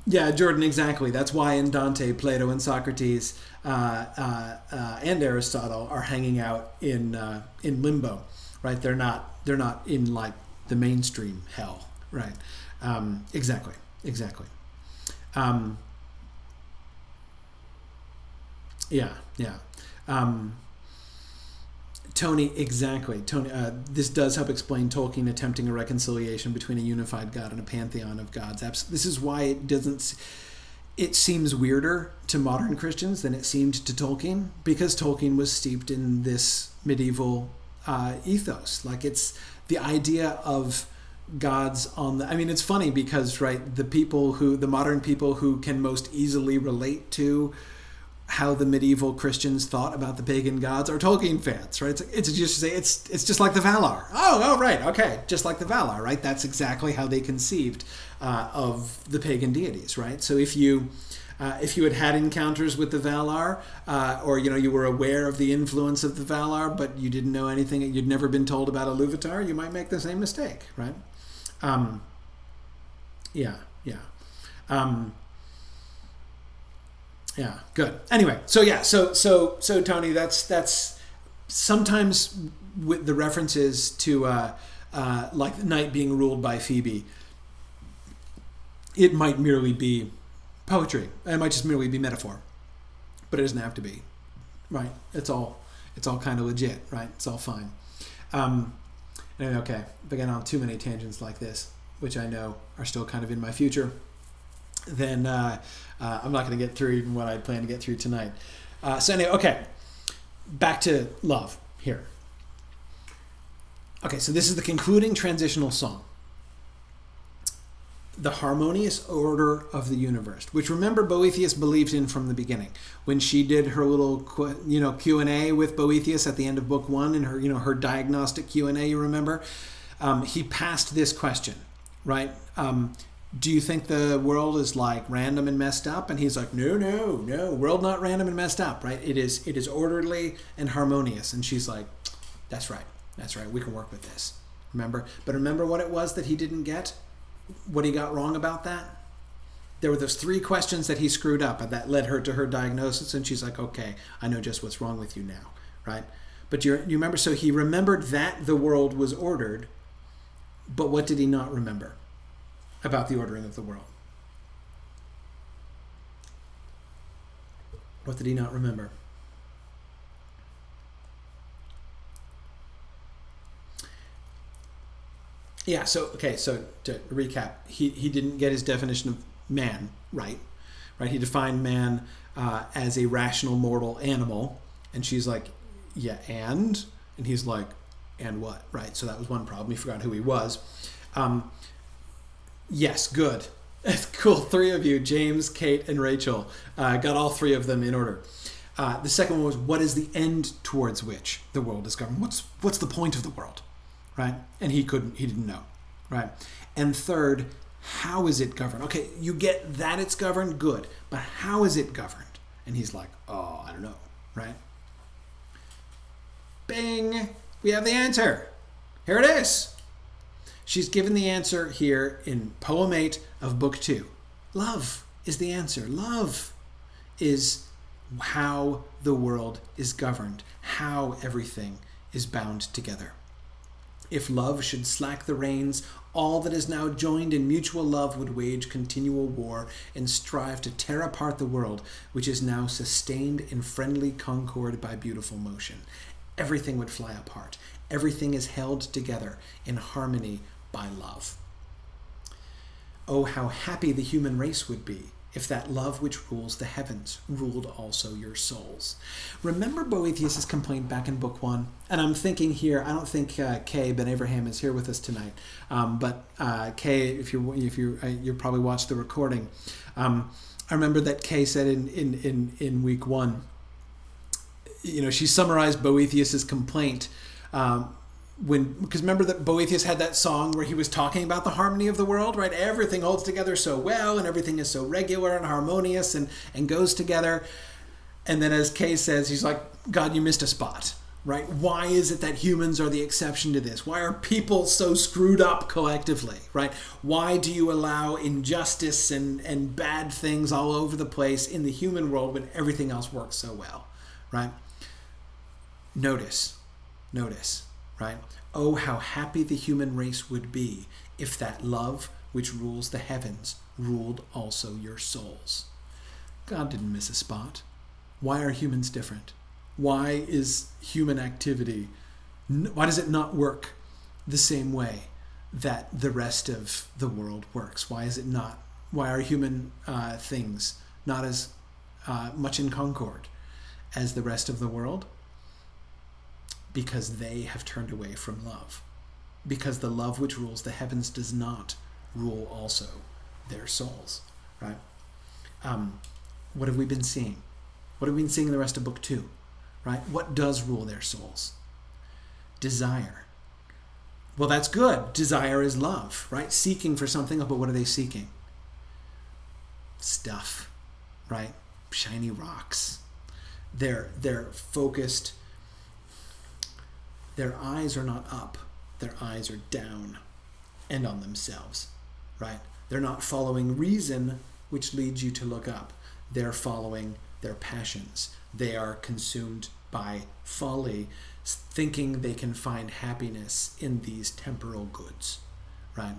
Yeah, Jordan, exactly. That's why in Dante, Plato, and Socrates and Aristotle are hanging out in limbo, right? They're not in like the mainstream hell, right? Exactly. Yeah. Tony, exactly. Tony, this does help explain Tolkien attempting a reconciliation between a unified God and a pantheon of gods. This is why it seems weirder to modern Christians than it seemed to Tolkien, because Tolkien was steeped in this medieval ethos. Like, it's the idea of gods on the... I mean, it's funny because, right, the modern people who can most easily relate to how the medieval Christians thought about the pagan gods are Tolkien fans, right? It's just to say it's just like the Valar. Oh, right, okay, just like the Valar, right? That's exactly how they conceived of the pagan deities, right? So if you had encounters with the Valar, or you were aware of the influence of the Valar, but you didn't know anything, you'd never been told about Iluvatar, you might make the same mistake, right? Yeah, good. Anyway, so Tony, that's sometimes with the references to like the night being ruled by Phoebe, it might merely be poetry. It might just merely be metaphor, but it doesn't have to be, right? It's all kind of legit, right? It's all fine. Anyway, okay, if I get on too many tangents like this, which I know are still kind of in my future, then I'm not going to get through even what I plan to get through tonight. So anyway, okay, back to love here. Okay, so this is the concluding transitional song. The harmonious order of the universe, which remember Boethius believed in from the beginning. When she did her little Q&A with Boethius at the end of book 1 and her her diagnostic Q&A, you remember, he passed this question, right? Do you think the world is like random and messed up? And he's like, no, world not random and messed up, right? It is orderly and harmonious. And she's like, that's right, we can work with this. Remember what it was that he didn't get? What he got wrong about that? There were those 3 questions that he screwed up, and that led her to her diagnosis, and she's like, okay, I know just what's wrong with you now, right? But you remember, so he remembered that the world was ordered, but what did he not remember about the ordering of the world? What did he not remember? Yeah, so to recap, he didn't get his definition of man right? He defined man as a rational mortal animal, and she's like, yeah, and he's like, and what, right? So that was one problem. He forgot who he was. Yes, good. Cool, 3 of you, James, Kate, and Rachel, got all 3 of them in order. The second one was, what is the end towards which the world is governed? What's the point of the world, right? And he didn't know, right? And third, how is it governed? Okay, you get that it's governed, good, but how is it governed? And he's like, oh, I don't know, right? Bing, we have the answer. Here it is. She's given the answer here in Poem 8 of Book 2. Love is the answer. Love is how the world is governed, how everything is bound together. If love should slack the reins, all that is now joined in mutual love would wage continual war and strive to tear apart the world, which is now sustained in friendly concord by beautiful motion. Everything would fly apart. Everything is held together in harmony by love. Oh, how happy the human race would be if that love which rules the heavens ruled also your souls. Remember Boethius' complaint back in Book 1? And I'm thinking here, I don't think Kay Ben Abraham is here with us tonight, but Kay, if you probably watched the recording, I remember that Kay said in week 1, she summarized Boethius' complaint because remember that Boethius had that song where he was talking about the harmony of the world, right? Everything holds together so well, and everything is so regular and harmonious and goes together. And then as Kay says, he's like, God, you missed a spot, right? Why is it that humans are the exception to this? Why are people so screwed up collectively, right? Why do you allow injustice and bad things all over the place in the human world when everything else works so well, right? Notice, right? Oh, how happy the human race would be if that love which rules the heavens ruled also your souls. God didn't miss a spot. Why are humans different? Why is human activity, why does it not work the same way that the rest of the world works? Why are human things not as much in concord as the rest of the world? Because they have turned away from love. Because the love which rules the heavens does not rule also their souls, right? What have we been seeing? What have we been seeing in the rest of book 2? Right? What does rule their souls? Desire. Well, that's good. Desire is love, right? Seeking for something, but what are they seeking? Stuff, right? Shiny rocks. They're focused. Their eyes are not up. Their eyes are down and on themselves, right? They're not following reason, which leads you to look up. They're following their passions. They are consumed by folly, thinking they can find happiness in these temporal goods, right?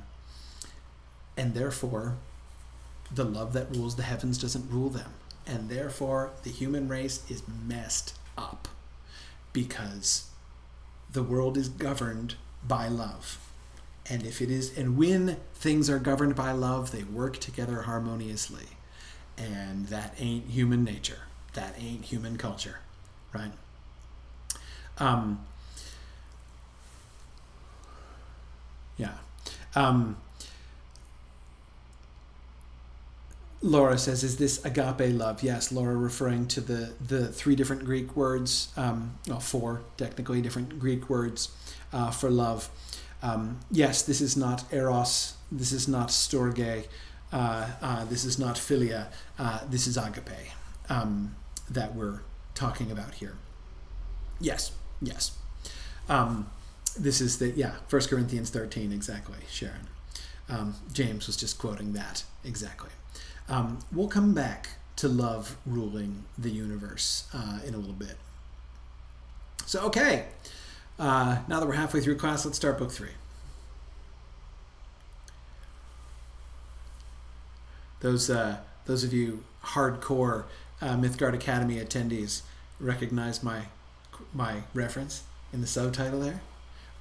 And therefore, the love that rules the heavens doesn't rule them. And therefore, the human race is messed up because the world is governed by love. And when things are governed by love, they work together harmoniously. And that ain't human nature. That ain't human culture, right? Laura says, is this agape love? Yes, Laura, referring to the 3 different Greek words, 4 technically different Greek words for love. Yes, this is not eros, this is not storge, this is not philia, this is agape that we're talking about here. Yes. This is 1 Corinthians 13, exactly, Sharon. James was just quoting that, exactly. We'll come back to love ruling the universe in a little bit. So, okay, now that we're halfway through class, let's start book 3. Those of you hardcore Mythgard Academy attendees recognize my reference in the subtitle there.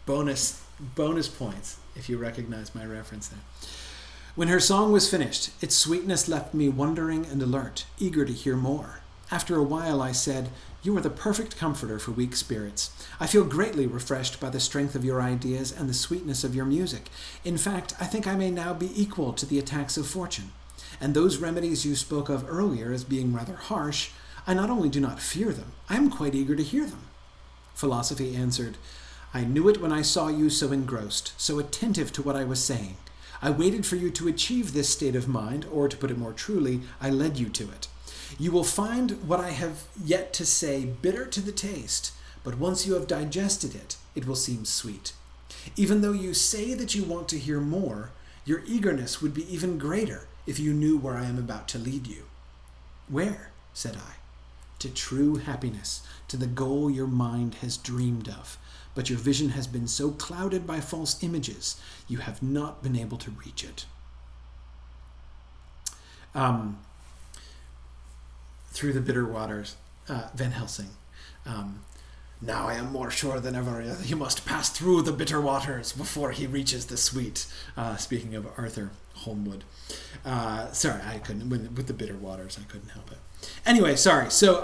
Bonus points if you recognize my reference there. When her song was finished, its sweetness left me wondering and alert, eager to hear more. After a while I said, "You are the perfect comforter for weak spirits. I feel greatly refreshed by the strength of your ideas and the sweetness of your music. In fact, I think I may now be equal to the attacks of fortune. And those remedies you spoke of earlier as being rather harsh, I not only do not fear them, I am quite eager to hear them." Philosophy answered, "I knew it when I saw you so engrossed, so attentive to what I was saying. I waited for you to achieve this state of mind, or to put it more truly, I led you to it. You will find what I have yet to say bitter to the taste, but once you have digested it, it will seem sweet. Even though you say that you want to hear more, your eagerness would be even greater if you knew where I am about to lead you." "Where?" said I. "To true happiness, to the goal your mind has dreamed of. But your vision has been so clouded by false images, you have not been able to reach it." Through the bitter waters, Van Helsing. "Now I am more sure than ever he must pass through the bitter waters before he reaches the sweet." Speaking of Arthur Holmwood. Sorry, I couldn't, with the bitter waters, I couldn't help it. Anyway, sorry. So,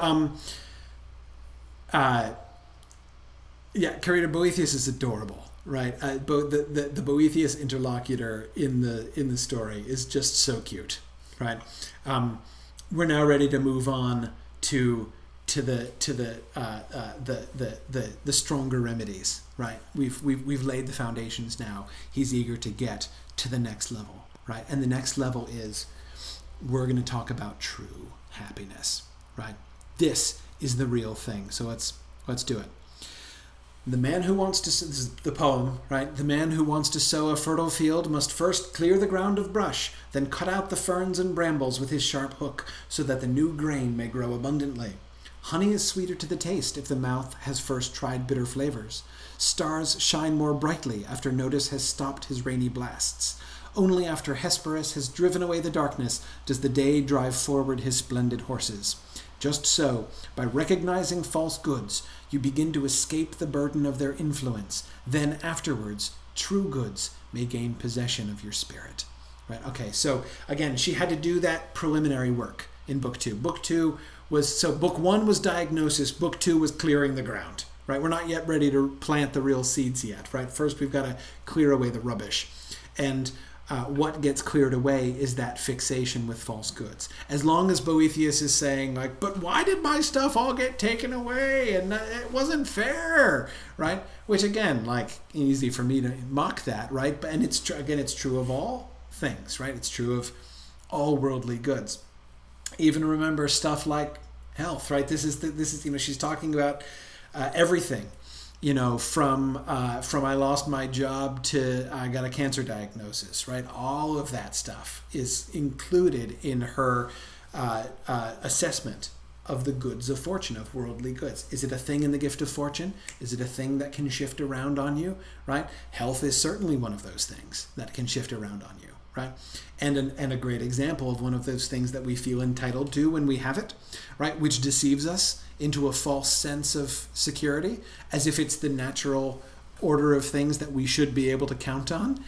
Carita, Boethius is adorable, right? The Boethius interlocutor in the story is just so cute, right? We're now ready to move on to the stronger remedies, right? We've laid the foundations now. He's eager to get to the next level, right? And the next level is we're going to talk about true happiness, right? This is the real thing. So let's do it. The man who wants to, this is the poem, right? The man who wants to sow a fertile field must first clear the ground of brush, then cut out the ferns and brambles with his sharp hook, so that the new grain may grow abundantly. Honey is sweeter to the taste if the mouth has first tried bitter flavors. Stars shine more brightly after Notice has stopped his rainy blasts. Only after Hesperus has driven away the darkness does the day drive forward his splendid horses. Just so, by recognizing false goods, you begin to escape the burden of their influence. Then afterwards, true goods may gain possession of your spirit. Right? Okay, so again, she had to do that preliminary work in book 2. Book 1 was diagnosis, book 2 was clearing the ground. Right? We're not yet ready to plant the real seeds yet. Right? First, we've got to clear away the rubbish. And what gets cleared away is that fixation with false goods. As long as Boethius is saying, like, but why did my stuff all get taken away? And it wasn't fair, right? Which, again, like, easy for me to mock that, right? But and it's true of all things, right? It's true of all worldly goods. Even remember stuff like health, right? This is she's talking about everything. From I lost my job to I got a cancer diagnosis, right? All of that stuff is included in her assessment of the goods of fortune, of worldly goods. Is it a thing in the gift of fortune? Is it a thing that can shift around on you, right? Health is certainly one of those things that can shift around on you, right? And a great example of one of those things that we feel entitled to when we have it, right? Which deceives us into a false sense of security, as if it's the natural order of things that we should be able to count on.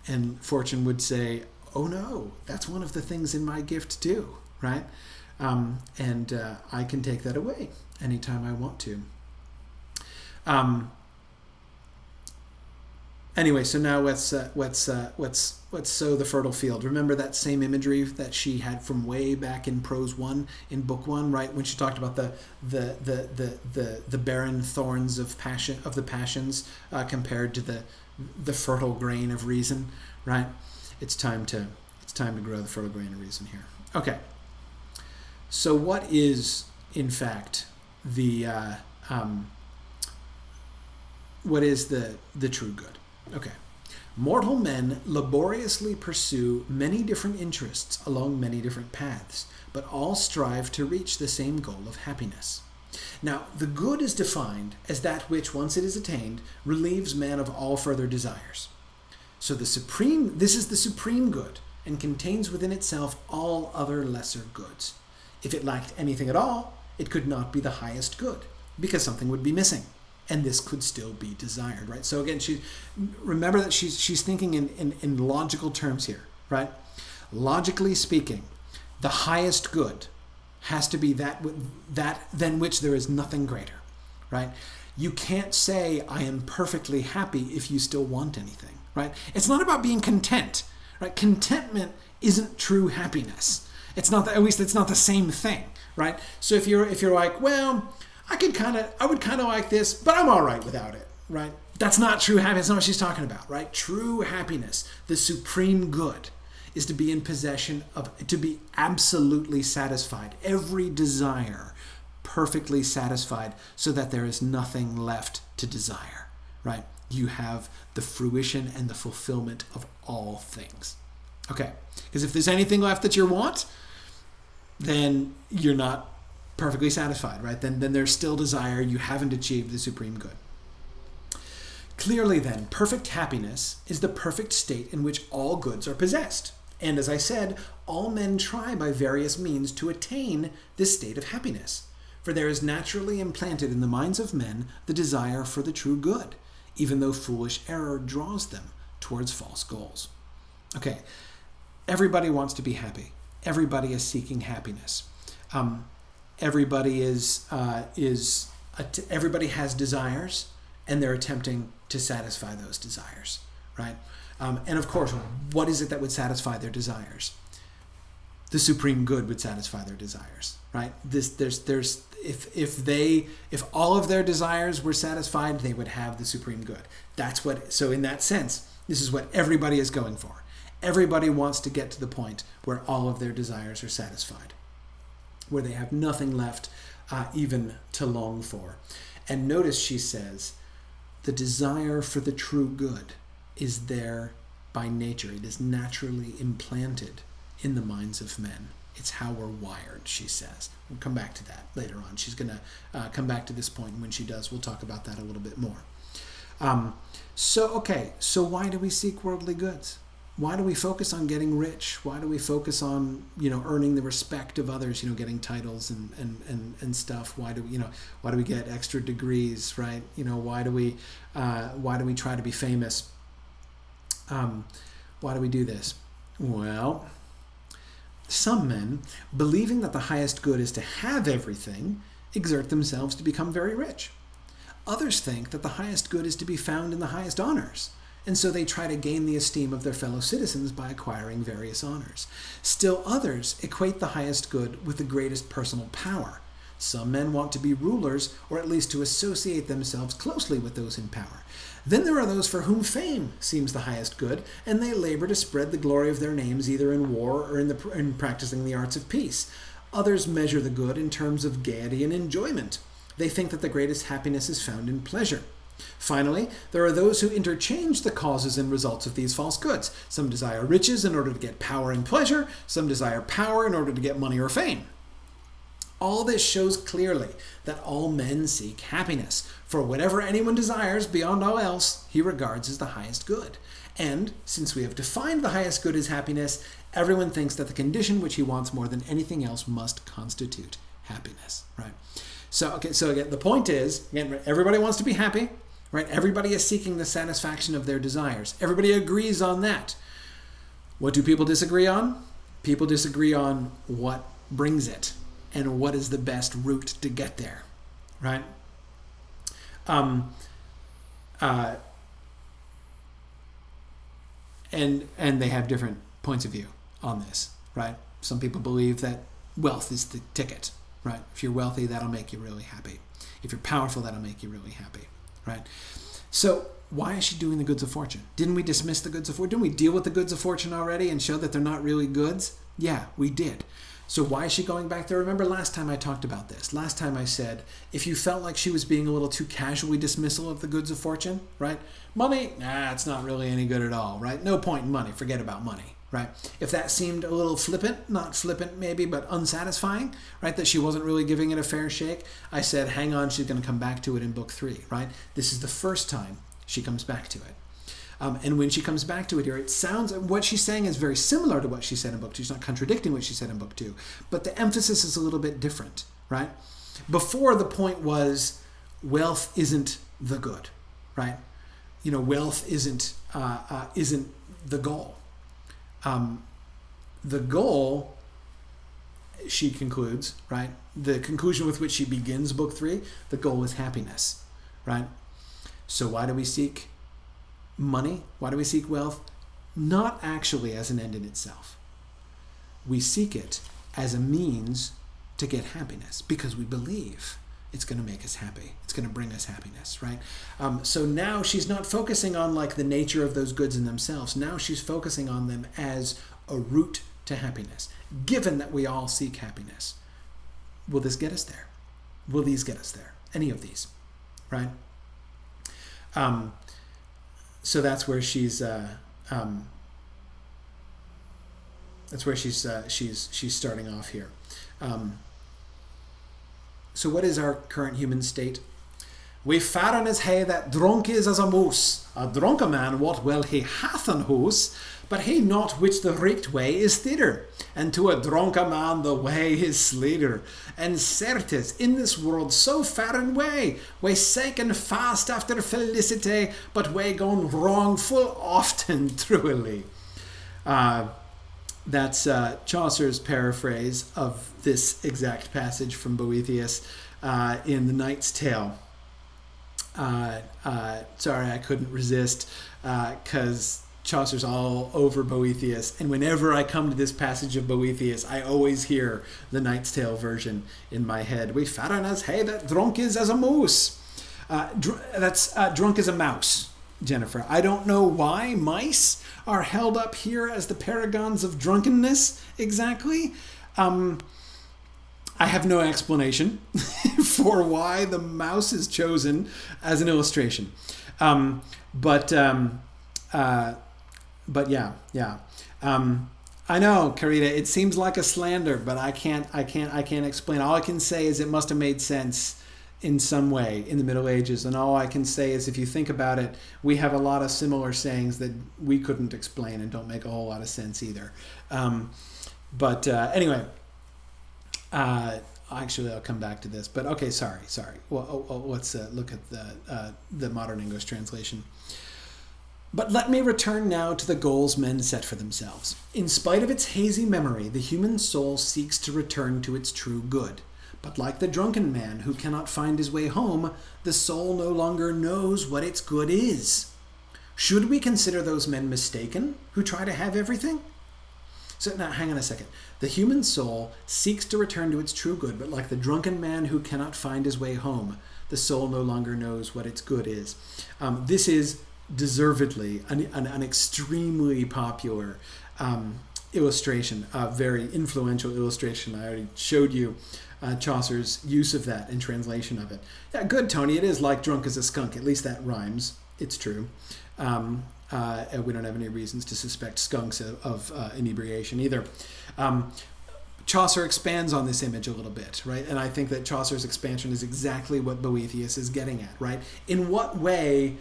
And fortune would say, oh no, that's one of the things in my gift too, right? I can take that away anytime I want to. Anyway, so now let's sow the fertile field. Remember that same imagery that she had from way back in prose 1 in book 1, right? When she talked about the barren thorns of the passions compared to the fertile grain of reason, right? It's time to grow the fertile grain of reason here. Okay. So what is in fact the true good? Okay. Mortal men laboriously pursue many different interests along many different paths, but all strive to reach the same goal of happiness. Now, the good is defined as that which, once it is attained, relieves man of all further desires. So this is the supreme good, and contains within itself all other lesser goods. If it lacked anything at all, it could not be the highest good, because something would be missing. And this could still be desired, right? So again, remember that she's thinking in logical terms here, right? Logically speaking, the highest good has to be that than which there is nothing greater, right? You can't say I am perfectly happy if you still want anything, right? It's not about being content, right? Contentment isn't true happiness. It's not at least it's not the same thing, right? So if you're like, well, I would kind of like this, but I'm all right without it, right? That's not true happiness. That's not what she's talking about, right? True happiness, the supreme good, is to be in possession of, to be absolutely satisfied, every desire perfectly satisfied, so that there is nothing left to desire, right? You have the fruition and the fulfillment of all things. Okay, because if there's anything left that you want, then you're not perfectly satisfied, right? Then there's still desire. You haven't achieved the supreme good. Clearly then, perfect happiness is the perfect state in which all goods are possessed. And as I said, all men try by various means to attain this state of happiness. For there is naturally implanted in the minds of men the desire for the true good, even though foolish error draws them towards false goals. Okay, everybody wants to be happy. Everybody is seeking happiness. Everybody everybody has desires, and they're attempting to satisfy those desires, right? And of course, what is it that would satisfy their desires? The supreme good would satisfy their desires, right? If all of their desires were satisfied, they would have the supreme good. So in that sense, this is what everybody is going for. Everybody wants to get to the point where all of their desires are satisfied, where they have nothing left even to long for. And notice she says, the desire for the true good is there by nature. It is naturally implanted in the minds of men. It's how we're wired, she says. We'll come back to that later on. She's going to come back to this point, and when she does, we'll talk about that a little bit more. So why do we seek worldly goods? Why do we focus on getting rich? Why do we focus on, earning the respect of others, getting titles and stuff? Why do we get extra degrees, right? Why do we try to be famous? Why do we do this? Well, some men, believing that the highest good is to have everything, exert themselves to become very rich. Others think that the highest good is to be found in the highest honors, and so they try to gain the esteem of their fellow citizens by acquiring various honors. Still others equate the highest good with the greatest personal power. Some men want to be rulers, or at least to associate themselves closely with those in power. Then there are those for whom fame seems the highest good, and they labor to spread the glory of their names either in war or in practicing the arts of peace. Others measure the good in terms of gaiety and enjoyment. They think that the greatest happiness is found in pleasure. Finally, there are those who interchange the causes and results of these false goods. Some desire riches in order to get power and pleasure. Some desire power in order to get money or fame. All this shows clearly that all men seek happiness, for whatever anyone desires beyond all else, he regards as the highest good. And, since we have defined the highest good as happiness, everyone thinks that the condition which he wants more than anything else must constitute happiness, right? So again, the point is, again, everybody wants to be happy, right? Everybody is seeking the satisfaction of their desires. Everybody agrees on that. What do people disagree on? People disagree on what brings it and what is the best route to get there, right? And they have different points of view on this, right? Some people believe that wealth is the ticket, right? If you're wealthy, that'll make you really happy. If you're powerful, that'll make you really happy, right? So why is she doing the goods of fortune? Didn't we dismiss the goods of fortune? Didn't we deal with the goods of fortune already and show that they're not really goods? Yeah, we did. So why is she going back there? Remember last time I talked about this. Last time I said, if you felt like she was being a little too casually dismissal of the goods of fortune, right? Money, it's not really any good at all, right? No point in money. Forget about money, right? If that seemed a little flippant, not flippant maybe, but unsatisfying, right? That she wasn't really giving it a fair shake, I said, hang on, she's going to come back to it in book 3, right? This is the first time she comes back to it. And when she comes back to it here, it sounds, what she's saying is very similar to what she said in book 2. She's not contradicting what she said in book 2, but the emphasis is a little bit different, right? Before, the point was wealth isn't the good, right? Wealth isn't the goal. The goal, she concludes, right? The conclusion with which she begins book 3, the goal is happiness, right? So why do we seek money? Why do we seek wealth? Not actually as an end in itself. We seek it as a means to get happiness because we believe it's going to make us happy. It's going to bring us happiness, right? So now she's not focusing on like the nature of those goods in themselves. Now she's focusing on them as a route to happiness. Given that we all seek happiness, will this get us there? Will these get us there? Any of these, right? So that's where she's she's starting off here. So what is our current human state? We fatten as hay that drunk is as a moose. A drunken man what well he hath an hoose, but he not which the richt way is thither. And to a drunken man the way is slither. And certes, in this world so far and way, we seeken fast after felicity, but we gone wrong full often truly. That's Chaucer's paraphrase of this exact passage from Boethius in The Knight's Tale. Sorry, I couldn't resist because Chaucer's all over Boethius, and whenever I come to this passage of Boethius, I always hear the Knight's Tale version in my head. We fatten as hay that drunk is as a moose. That's drunk as a mouse, Jennifer. I don't know why mice are held up here as the paragons of drunkenness exactly. I have no explanation for why the mouse is chosen as an illustration. But yeah. I know, Carita, it seems like a slander, but I can't explain. All I can say is it must have made sense in some way in the Middle Ages, and all I can say is if you think about it, we have a lot of similar sayings that we couldn't explain and don't make a whole lot of sense either. Anyway, actually I'll come back to this, but okay, sorry. Well, let's look at the modern English translation. But let me return now to the goals men set for themselves. In spite of its hazy memory, the human soul seeks to return to its true good. But like the drunken man who cannot find his way home, the soul no longer knows what its good is. Should we consider those men mistaken who try to have everything? So now, hang on a second. The human soul seeks to return to its true good, but like the drunken man who cannot find his way home, the soul no longer knows what its good is. This is deservedly an extremely popular illustration, a very influential illustration. I already showed you Chaucer's use of that and translation of it. Yeah, good, Tony. It is like drunk as a skunk. At least that rhymes. It's true. We don't have any reasons to suspect skunks of inebriation either. Chaucer expands on this image a little bit, right? And I think that Chaucer's expansion is exactly what Boethius is getting at, right? In what way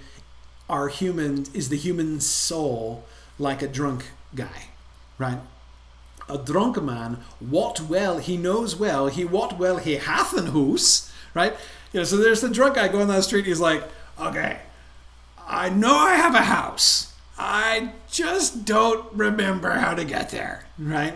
is the human soul like a drunk guy, right? A drunk man, what well he knows well, what well he hath an hoose, right? So there's the drunk guy going down the street. He's like, okay, I know I have a house. I just don't remember how to get there, right?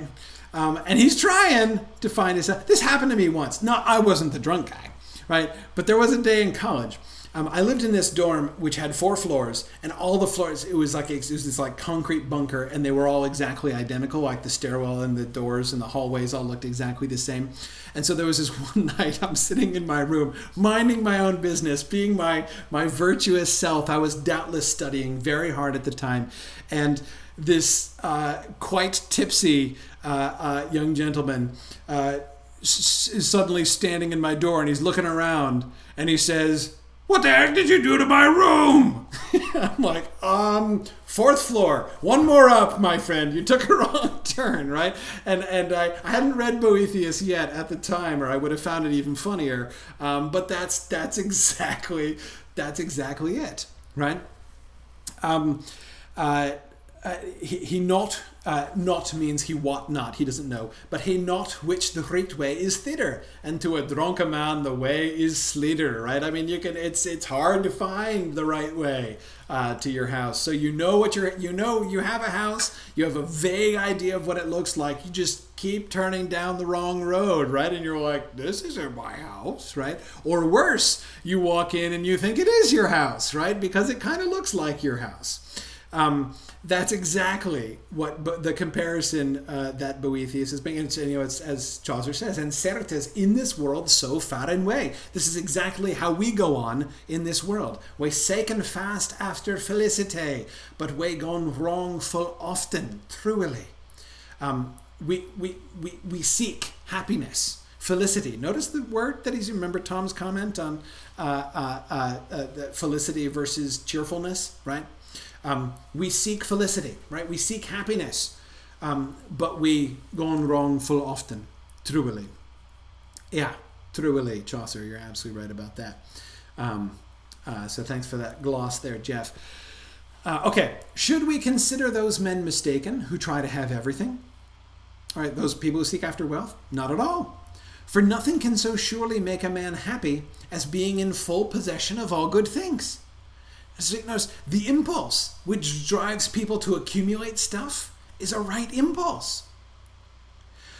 And he's trying to find his house. This happened to me once. No, I wasn't the drunk guy, right? But there was a day in college. I lived in this dorm which had 4 floors, and all the floors, it was this like concrete bunker, and they were all exactly identical, like the stairwell and the doors and the hallways all looked exactly the same. And so there was this one night I'm sitting in my room, minding my own business, being my virtuous self. I was doubtless studying very hard at the time, and this quite tipsy young gentleman is suddenly standing in my door, and he's looking around, and he says, "What the heck did you do to my room?" I'm like, 4th floor. One more up, my friend. You took a wrong turn, right? And I hadn't read Boethius yet at the time, or I would have found it even funnier. But that's exactly it, right? He not means he wot not, he doesn't know, but he not which the right way is thither, and to a drunken man the way is slither, right? I mean, it's hard to find the right way to your house. So you have a house, you have a vague idea of what it looks like, you just keep turning down the wrong road, right? And you're like, this isn't my house, right? Or worse, you walk in and you think it is your house, right? Because it kind of looks like your house. That's exactly what the comparison that Boethius is making. It's as Chaucer says, "And certes in this world so far and way." This is exactly how we go on in this world. We seeken fast after felicity, but we gone wrong full often, truly. We seek happiness, felicity. Notice the word that he's. Remember Tom's comment on felicity versus cheerfulness, right? We seek felicity, right? We seek happiness, but we gone wrong full often, truly. Yeah, truly, Chaucer, you're absolutely right about that. So thanks for that gloss there, Jeff. Okay, should we consider those men mistaken who try to have everything? All right, those people who seek after wealth? Not at all. For nothing can so surely make a man happy as being in full possession of all good things. So notice, the impulse which drives people to accumulate stuff is a right impulse.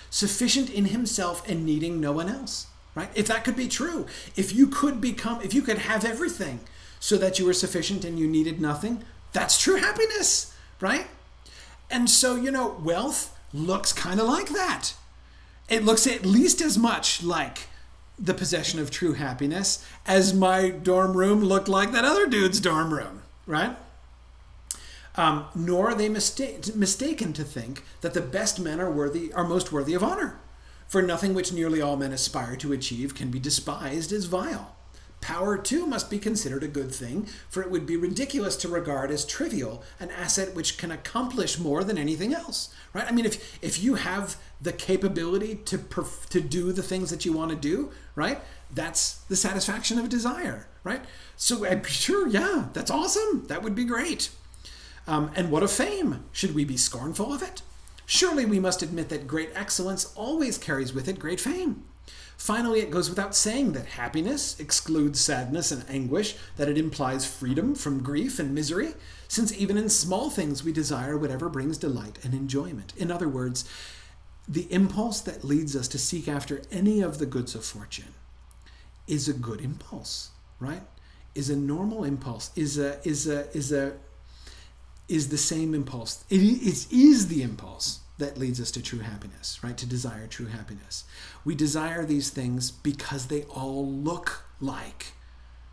Sufficient in himself and needing no one else, right? If that could be true, if you could have everything so that you were sufficient and you needed nothing, that's true happiness, right? And so, wealth looks kind of like that. It looks at least as much like the possession of true happiness as my dorm room looked like that other dude's dorm room, right? Nor are they mistaken to think that the best men are most worthy of honor. For nothing which nearly all men aspire to achieve can be despised as vile. Power, too, must be considered a good thing, for it would be ridiculous to regard as trivial an asset which can accomplish more than anything else, right? I mean, if you have the capability to do the things that you want to do, right, that's the satisfaction of desire, right? So sure, yeah, that's awesome. That would be great. And what of fame? Should we be scornful of it? Surely we must admit that great excellence always carries with it great fame. Finally, it goes without saying that happiness excludes sadness and anguish, that it implies freedom from grief and misery, since even in small things we desire whatever brings delight and enjoyment. In other words, the impulse that leads us to seek after any of the goods of fortune is a good impulse, right? Is a normal impulse, is a is the same impulse. It is the impulse that leads us to true happiness, right? To desire true happiness. We desire these things because they all look like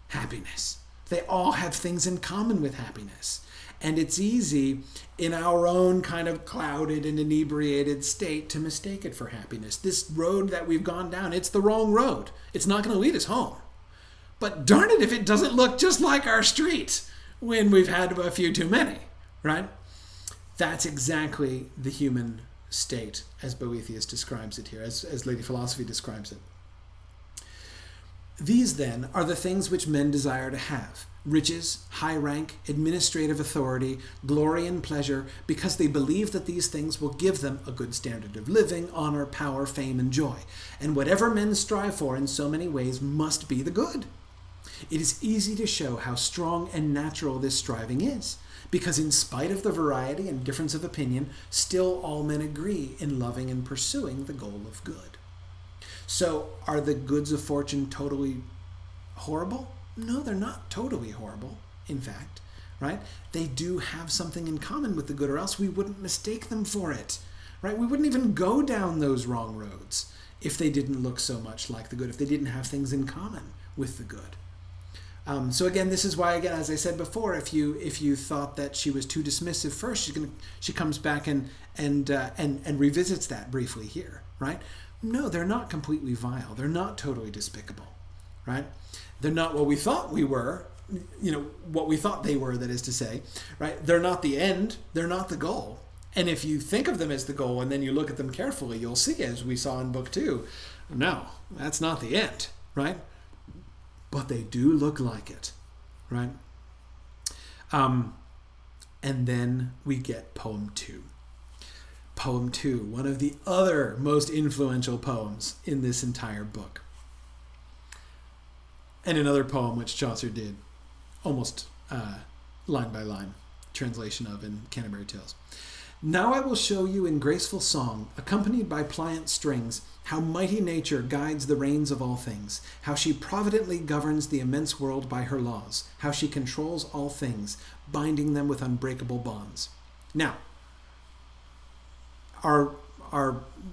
happiness. They all have things in common with happiness. And it's easy in our own kind of clouded and inebriated state to mistake it for happiness. This road that we've gone down, it's the wrong road. It's not going to lead us home. But darn it if it doesn't look just like our street when we've had a few too many, right? That's exactly the human state as Boethius describes it here, as Lady Philosophy describes it. These, then, are the things which men desire to have: riches, high rank, administrative authority, glory and pleasure, because they believe that these things will give them a good standard of living, honor, power, fame, and joy. And whatever men strive for in so many ways must be the good. It is easy to show how strong and natural this striving is, because in spite of the variety and difference of opinion, still all men agree in loving and pursuing the goal of good. So, are the goods of fortune totally horrible? No, they're not totally horrible, in fact, right? They do have something in common with the good, or else we wouldn't mistake them for it, right? We wouldn't even go down those wrong roads if they didn't look so much like the good, if they didn't have things in common with the good. So again, this is why, again, as I said before, if you thought that she was too dismissive first, she comes back and revisits that briefly here, right? No, they're not completely vile. They're not totally despicable, right? They're not what we thought we were, what we thought they were, that is to say, right? They're not the end. They're not the goal. And if you think of them as the goal and then you look at them carefully, you'll see, as we saw in Book 2, no, that's not the end, right? But they do look like it, right? And then we get Poem 2. Poem 2, one of the other most influential poems in this entire book. And another poem which Chaucer did almost line by line translation of in Canterbury Tales. Now I will show you in graceful song, accompanied by pliant strings, how mighty nature guides the reins of all things, how she providently governs the immense world by her laws, how she controls all things, binding them with unbreakable bonds. Now, our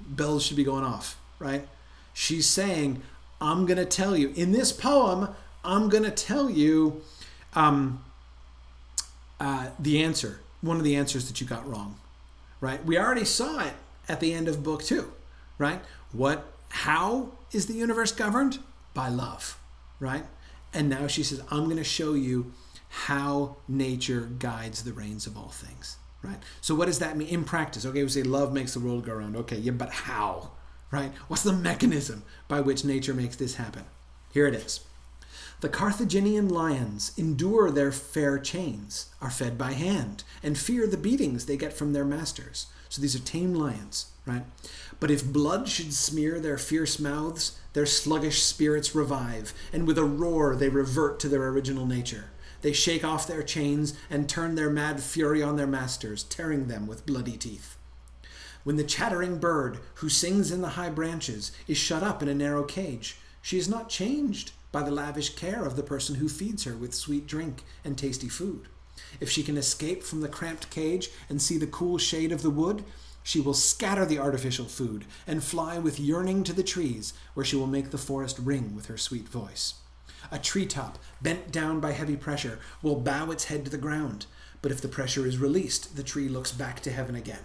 bells should be going off, right? She's saying, I'm going to tell you, in this poem, I'm going to tell you the answer, one of the answers that you got wrong, right? We already saw it at the end of Book 2, right? How is the universe governed? By love, right? And now she says, I'm going to show you how nature guides the reins of all things, right? So what does that mean in practice? Okay, we say love makes the world go round. Okay, yeah, but how, right? What's the mechanism by which nature makes this happen? Here it is. The Carthaginian lions endure their fair chains, are fed by hand, and fear the beatings they get from their masters. So these are tame lions, right? But if blood should smear their fierce mouths, their sluggish spirits revive, and with a roar they revert to their original nature. They shake off their chains and turn their mad fury on their masters, tearing them with bloody teeth. When the chattering bird, who sings in the high branches, is shut up in a narrow cage, she is not changed by the lavish care of the person who feeds her with sweet drink and tasty food. If she can escape from the cramped cage and see the cool shade of the wood, she will scatter the artificial food and fly with yearning to the trees, where she will make the forest ring with her sweet voice. A treetop, bent down by heavy pressure, will bow its head to the ground, but if the pressure is released, the tree looks back to heaven again.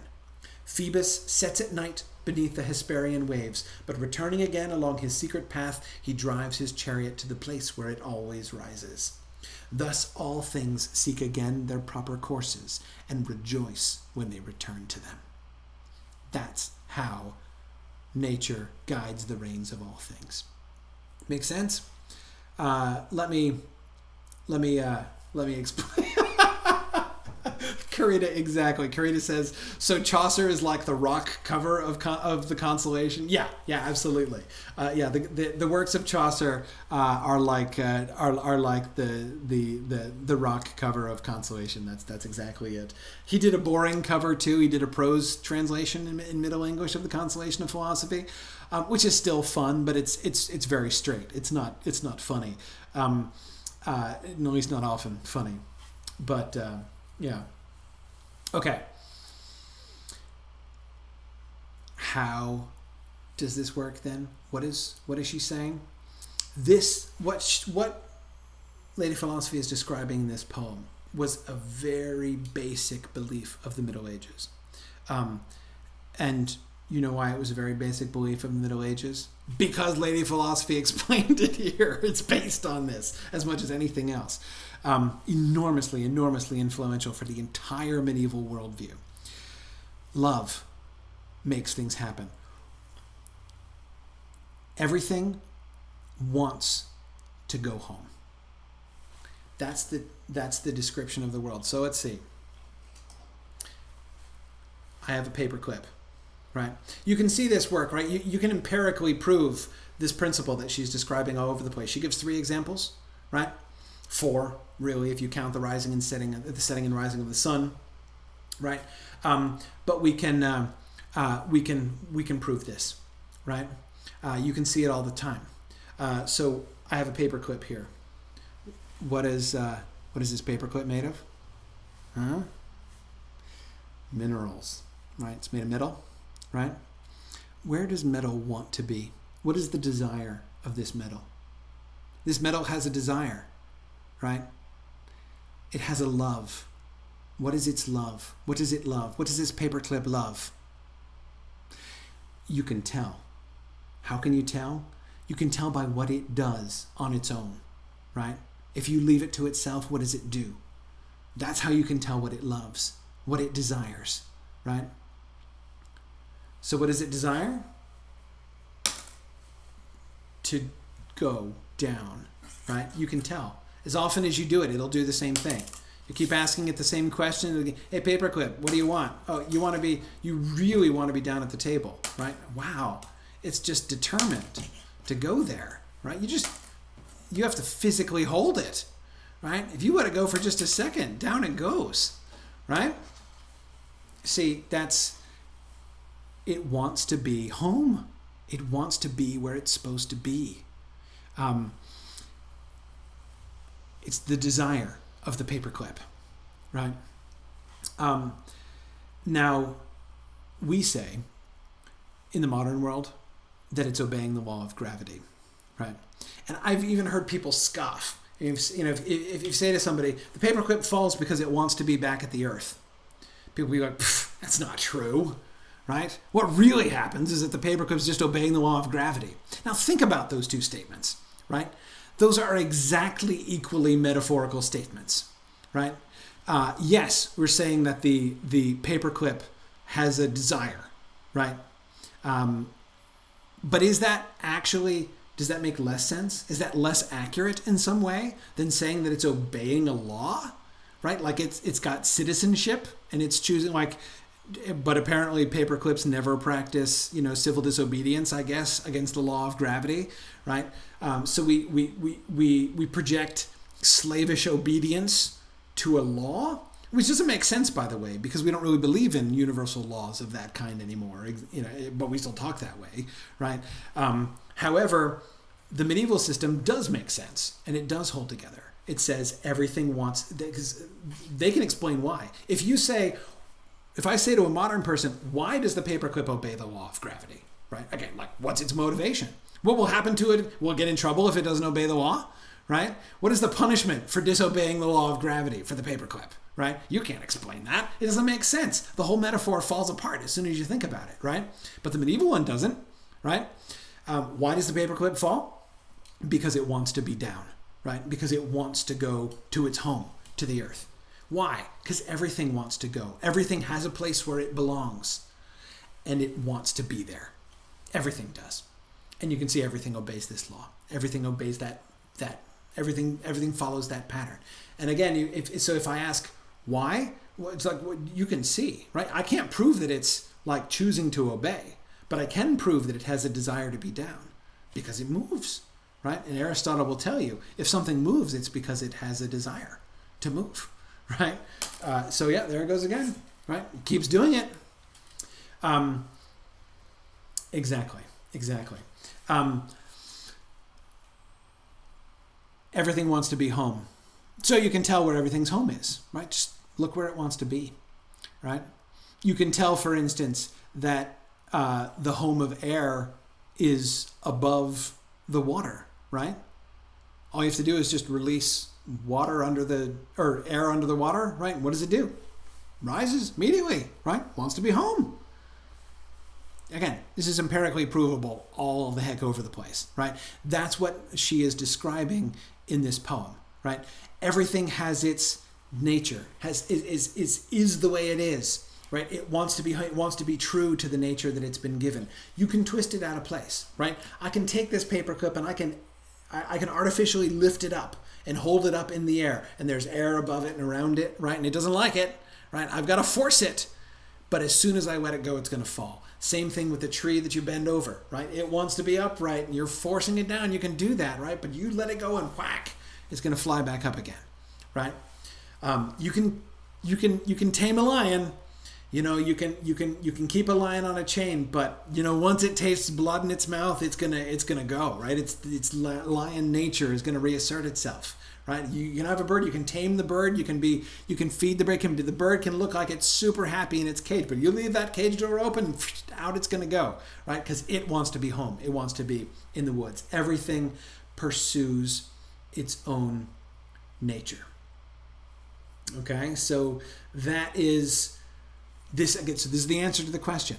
Phoebus sets at night beneath the Hesperian waves, but returning again along his secret path, he drives his chariot to the place where it always rises. Thus all things seek again their proper courses and rejoice when they return to them. That's how nature guides the reins of all things. Make sense? Let me explain. Carita, exactly. Carita says, so Chaucer is like the rock cover of the Consolation. Yeah, absolutely. The works of Chaucer are like the rock cover of Consolation. That's exactly it. He did a boring cover too. He did a prose translation in Middle English of the Consolation of Philosophy, which is still fun, but it's very straight. It's not funny. No, he's not often funny, but yeah. Okay. How does this work then? What is she saying? What Lady Philosophy is describing in this poem was a very basic belief of the Middle Ages. And you know why it was a very basic belief of the Middle Ages? Because Lady Philosophy explained it here. It's based on this as much as anything else. Enormously influential for the entire medieval worldview. Love makes things happen. Everything wants to go home. That's the description of the world. So let's see. I have a paper clip, right? You can see this work, right? You can empirically prove this principle that she's describing all over the place. She gives 3 examples, right? 4, really, if you count the rising and setting and rising of the sun, right? But we can prove this, right? You can see it all the time. So I have a paper clip here. What is this paper clip made of? Huh? Minerals, right? It's made of metal, right? Where does metal want to be? What is the desire of this metal? This metal has a desire, right? It has a love. What is its love? What does it love? What does this paper clip love? You can tell. How can you tell? You can tell by what it does on its own, right? If you leave it to itself, what does it do? That's how you can tell what it loves, what it desires, right? So what does it desire? To go down, right? You can tell. As often as you do it, it'll do the same thing. You keep asking it the same question. Hey, paperclip, what do you want? Oh, you really want to be down at the table, right? Wow. It's just determined to go there, right? You have to physically hold it, right? If you let it go for just a second, down it goes, right? See, it wants to be home. It wants to be where it's supposed to be. It's the desire of the paperclip, right? Now, we say in the modern world that it's obeying the law of gravity, right? And I've even heard people scoff. If you say to somebody, the paperclip falls because it wants to be back at the earth, people will be like, that's not true, right? What really happens is that the paperclip's just obeying the law of gravity. Now think about those 2 statements, right? Those are exactly equally metaphorical statements, right? Yes, we're saying that the paperclip has a desire, right? But does that make less sense? Is that less accurate in some way than saying that it's obeying a law, right? Like it's got citizenship and it's choosing but apparently paperclips never practice, civil disobedience, I guess, against the law of gravity, right? So we project slavish obedience to a law, which doesn't make sense, by the way, because we don't really believe in universal laws of that kind anymore, but we still talk that way, right? However, the medieval system does make sense, and it does hold together. It says everything wants, because they can explain why. If I say to a modern person, why does the paperclip obey the law of gravity, right? Again, what's its motivation? What will happen to it? Will it get in trouble if it doesn't obey the law, right? What is the punishment for disobeying the law of gravity for the paperclip, right? You can't explain that. It doesn't make sense. The whole metaphor falls apart as soon as you think about it, right? But the medieval one doesn't, right? Why does the paperclip fall? Because it wants to be down, right? Because it wants to go to its home, to the earth. Why? Because everything wants to go. Everything has a place where it belongs, and it wants to be there. Everything does. And you can see everything obeys this law. Everything obeys that everything follows that pattern. And again, if I ask why, well, it's like you can see, right? I can't prove that it's like choosing to obey, but I can prove that it has a desire to be down because it moves, right? And Aristotle will tell you if something moves, it's because it has a desire to move, right? So yeah, there it goes again, right? It keeps doing it. Exactly. Everything wants to be home. So you can tell where everything's home is, right? Just look where it wants to be, right? You can tell, for instance, that the home of air is above the water, right? All you have to do is just release air under the water, right? What does it do? Rises immediately, right? Wants to be home. Again, this is empirically provable all the heck over the place, right? That's what she is describing in this poem, right? Everything has its nature, is the way it is, right? It wants to be true to the nature that it's been given. You can twist it out of place, right? I can take this paperclip and I can artificially lift it up and hold it up in the air, and there's air above it and around it, right? And it doesn't like it, right? I've got to force it, but as soon as I let it go, it's going to fall. Same thing with the tree that you bend over, right? It wants to be upright and you're forcing it down. You can do that, right? But you let it go and whack, it's going to fly back up again, right? You can tame a lion. You can keep a lion on a chain, but once it tastes blood in its mouth, it's gonna go, right? Its lion nature is gonna reassert itself, right? You can have a bird, you can tame the bird, you can feed the bird. The bird can look like it's super happy in its cage, but you leave that cage door open, out it's gonna go, right? Because it wants to be home, it wants to be in the woods. Everything pursues its own nature. Okay, so that is this again. So this is the answer to the question: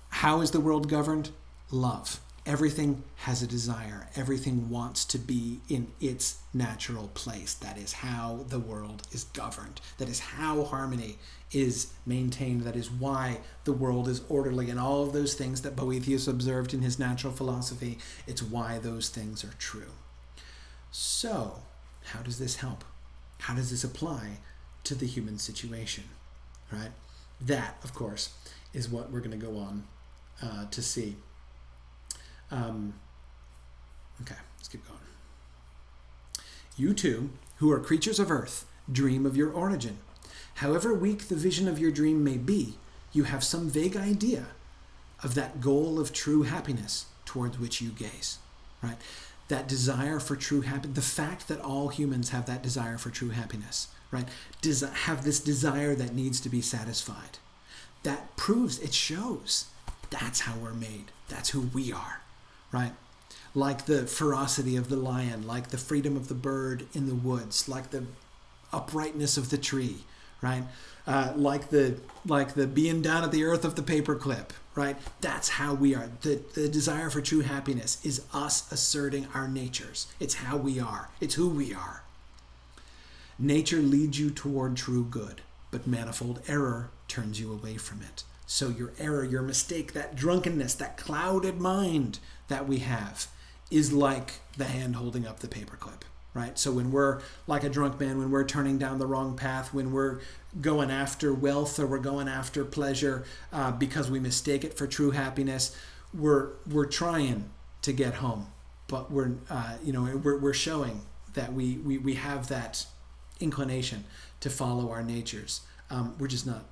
how is the world governed? Love. Everything has a desire. Everything wants to be in its natural place. That is how the world is governed. That is how harmony is maintained. That is why the world is orderly. And all of those things that Boethius observed in his natural philosophy, it's why those things are true. So, how does this help? How does this apply to the human situation, right? That, of course, is what we're going to go on to see. Okay, let's keep going. You too, who are creatures of earth, dream of your origin. However weak the vision of your dream may be, you have some vague idea of that goal of true happiness towards which you gaze, right? That desire for true happiness, the fact that all humans have that desire for true happiness, right? Have this desire that needs to be satisfied. That proves, it shows, that's how we're made. That's who we are, right? Like the ferocity of the lion, like the freedom of the bird in the woods, like the uprightness of the tree, right? Like the being down at the earth of the paperclip, right? That's how we are. The desire for true happiness is us asserting our natures. It's how we are. It's who we are. Nature leads you toward true good, but manifold error turns you away from it. So your error, your mistake, that drunkenness, that clouded mind that we have is like the hand holding up the paperclip, right? So when we're like a drunk man, when we're turning down the wrong path, when we're going after wealth or we're going after pleasure because we mistake it for true happiness, we're trying to get home, but we're showing that we have that inclination to follow our natures. We're just not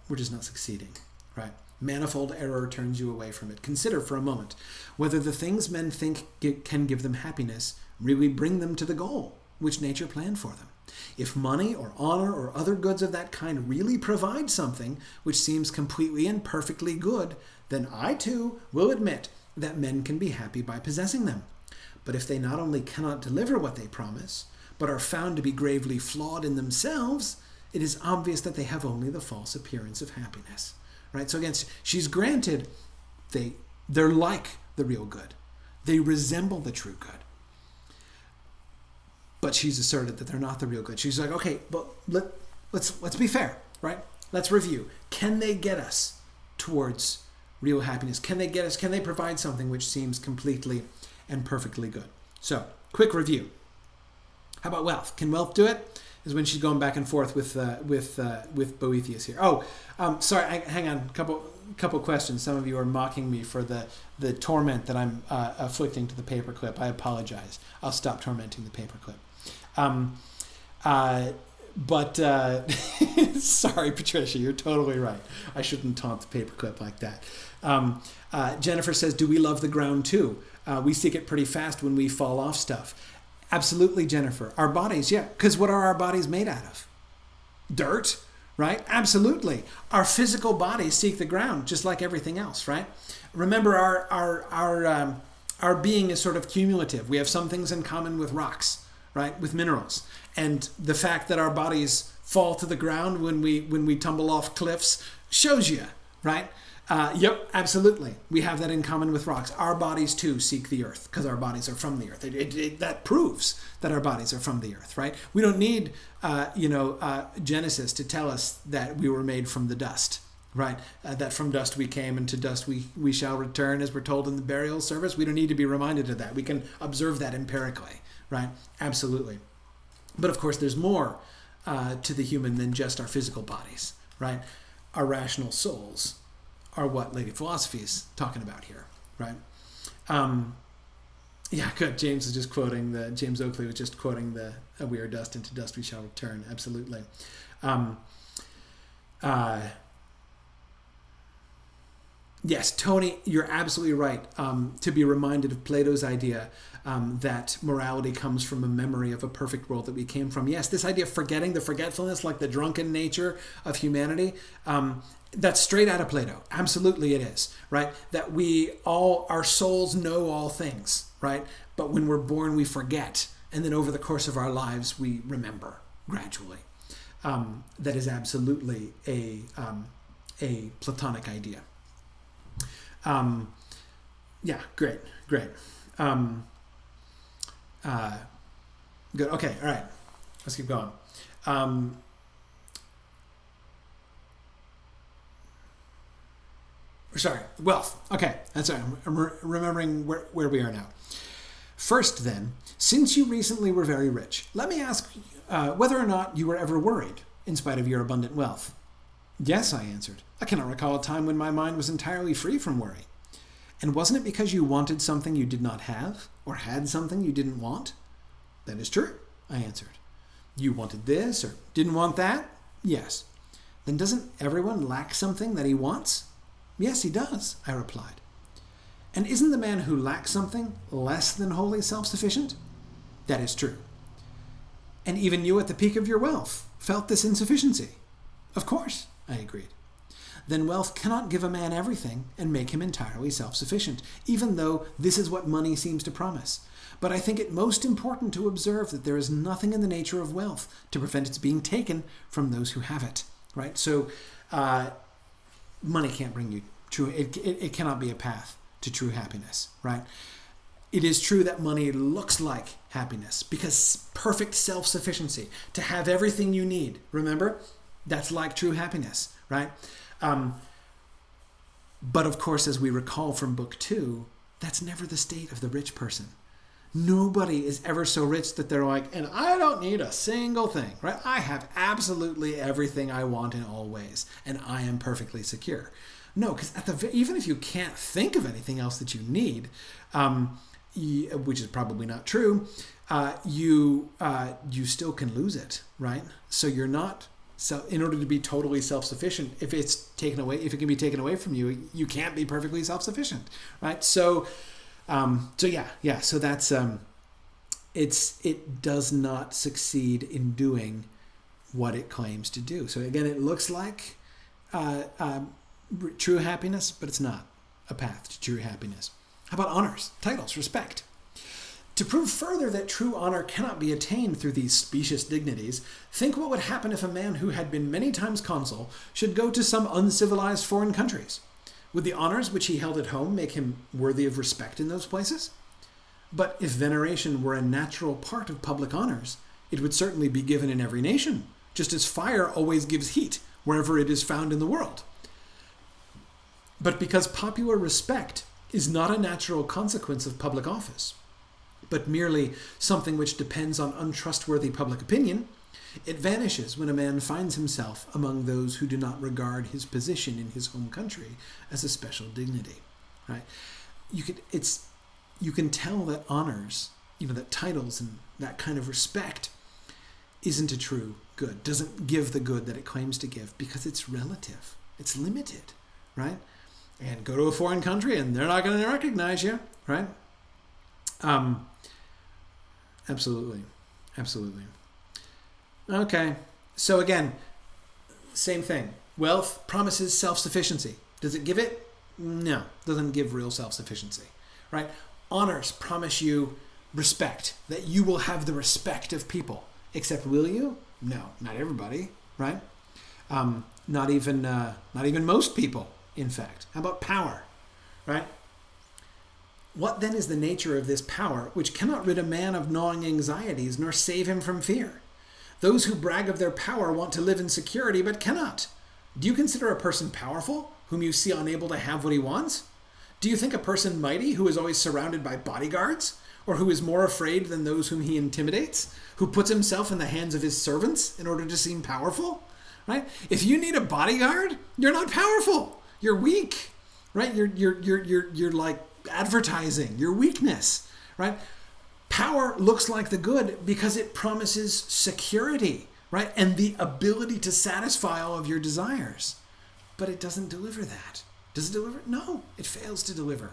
succeeding, right? Manifold error turns you away from it. Consider for a moment whether the things men think can give them happiness really bring them to the goal which nature planned for them. If money or honor or other goods of that kind really provide something which seems completely and perfectly good, then I too will admit that men can be happy by possessing them. But if they not only cannot deliver what they promise, but are found to be gravely flawed in themselves, it is obvious that they have only the false appearance of happiness. Right? So again, she's granted they're like the real good. They resemble the true good. But she's asserted that they're not the real good. She's like, okay, but let's be fair, right? Let's review. Can they get us towards real happiness? Can they provide something which seems completely and perfectly good? So, quick review. How about wealth? Can wealth do it? Is when she's going back and forth with Boethius here. Sorry, hang on. Couple questions. Some of you are mocking me for the torment that I'm afflicting to the paperclip. I apologize. I'll stop tormenting the paperclip. Sorry, Patricia, you're totally right. I shouldn't taunt the paperclip like that. Jennifer says, do we love the ground too? We seek it pretty fast when we fall off stuff. Absolutely, Jennifer. Our bodies, yeah. Because what are our bodies made out of? Dirt, right? Absolutely. Our physical bodies seek the ground just like everything else, right? Remember, our being is sort of cumulative. We have some things in common with rocks, right? With minerals. And the fact that our bodies fall to the ground when we tumble off cliffs shows you, right? Yep, absolutely. We have that in common with rocks. Our bodies too seek the earth because our bodies are from the earth. That proves that our bodies are from the earth, right? We don't need, Genesis to tell us that we were made from the dust, right? That from dust we came and to dust we shall return, as we're told in the burial service. We don't need to be reminded of that. We can observe that empirically, right? Absolutely. But of course, there's more to the human than just our physical bodies, right? Our rational souls are what Lady Philosophy is talking about here, right? Yeah, good. James Oakley was just quoting the "We are dust, and to dust we shall return." Absolutely. Yes, Tony, you're absolutely right. To be reminded of Plato's idea that morality comes from a memory of a perfect world that we came from. Yes, this idea of forgetting, the forgetfulness, like the drunken nature of humanity, that's straight out of Plato. Absolutely it is, right? That our souls know all things, right? But when we're born, we forget. And then over the course of our lives, we remember gradually. That is absolutely a Platonic idea. Yeah, great. Good. Okay, all right. Let's keep going. Sorry, wealth. Okay, that's right. I'm remembering where we are now. First, then, since you recently were very rich, let me ask whether or not you were ever worried in spite of your abundant wealth. Yes, I answered. I cannot recall a time when my mind was entirely free from worry. And wasn't it because you wanted something you did not have, or had something you didn't want? That is true, I answered. You wanted this, or didn't want that? Yes. Then doesn't everyone lack something that he wants? Yes, he does, I replied. And isn't the man who lacks something less than wholly self-sufficient? That is true. And even you at the peak of your wealth felt this insufficiency? Of course, I agreed. Then wealth cannot give a man everything and make him entirely self-sufficient, even though this is what money seems to promise. But I think it most important to observe that there is nothing in the nature of wealth to prevent its being taken from those who have it, right? So money can't bring you true, it cannot be a path to true happiness, right? It is true that money looks like happiness because perfect self-sufficiency, to have everything you need, remember? That's like true happiness, right? But of course, as we recall from Book 2, that's never the state of the rich person. Nobody is ever so rich that they're like, and I don't need a single thing, right? I have absolutely everything I want in all ways, and I am perfectly secure. No, because even if you can't think of anything else that you need, which is probably not true, you still can lose it, right? So you're not. So in order to be totally self-sufficient, if it can be taken away from you, you can't be perfectly self-sufficient, right? So that's it does not succeed in doing what it claims to do. So again, it looks like true happiness, but it's not a path to true happiness. How about honors, titles, respect? To prove further that true honor cannot be attained through these specious dignities, think what would happen if a man who had been many times consul should go to some uncivilized foreign countries. Would the honors which he held at home make him worthy of respect in those places? But if veneration were a natural part of public honors, it would certainly be given in every nation, just as fire always gives heat wherever it is found in the world. But because popular respect is not a natural consequence of public office, but merely something which depends on untrustworthy public opinion, it vanishes when a man finds himself among those who do not regard his position in his home country as a special dignity, right? You can tell that honors, that titles and that kind of respect isn't a true good, doesn't give the good that it claims to give because it's relative, it's limited, right? And go to a foreign country and they're not going to recognize you, right? Absolutely. Okay. So again, Same thing. Wealth promises self-sufficiency. Does it give it? No, doesn't give real self-sufficiency, right? Honors promise you respect, that you will have the respect of people. Except will you? No, not everybody, right? Not even most people, in fact. How about power, right? What then is the nature of this power which cannot rid a man of gnawing anxieties nor save him from fear? Those who brag of their power want to live in security but cannot. Do you consider a person powerful whom you see unable to have what he wants? Do you think a person mighty who is always surrounded by bodyguards, or who is more afraid than those whom he intimidates, who puts himself in the hands of his servants in order to seem powerful? Right? If you need a bodyguard, you're not powerful. You're weak, right? You're like advertising your weakness, right? Power looks like the good because it promises security, right? And the ability to satisfy all of your desires. But it doesn't deliver that. Does it deliver? No, it fails to deliver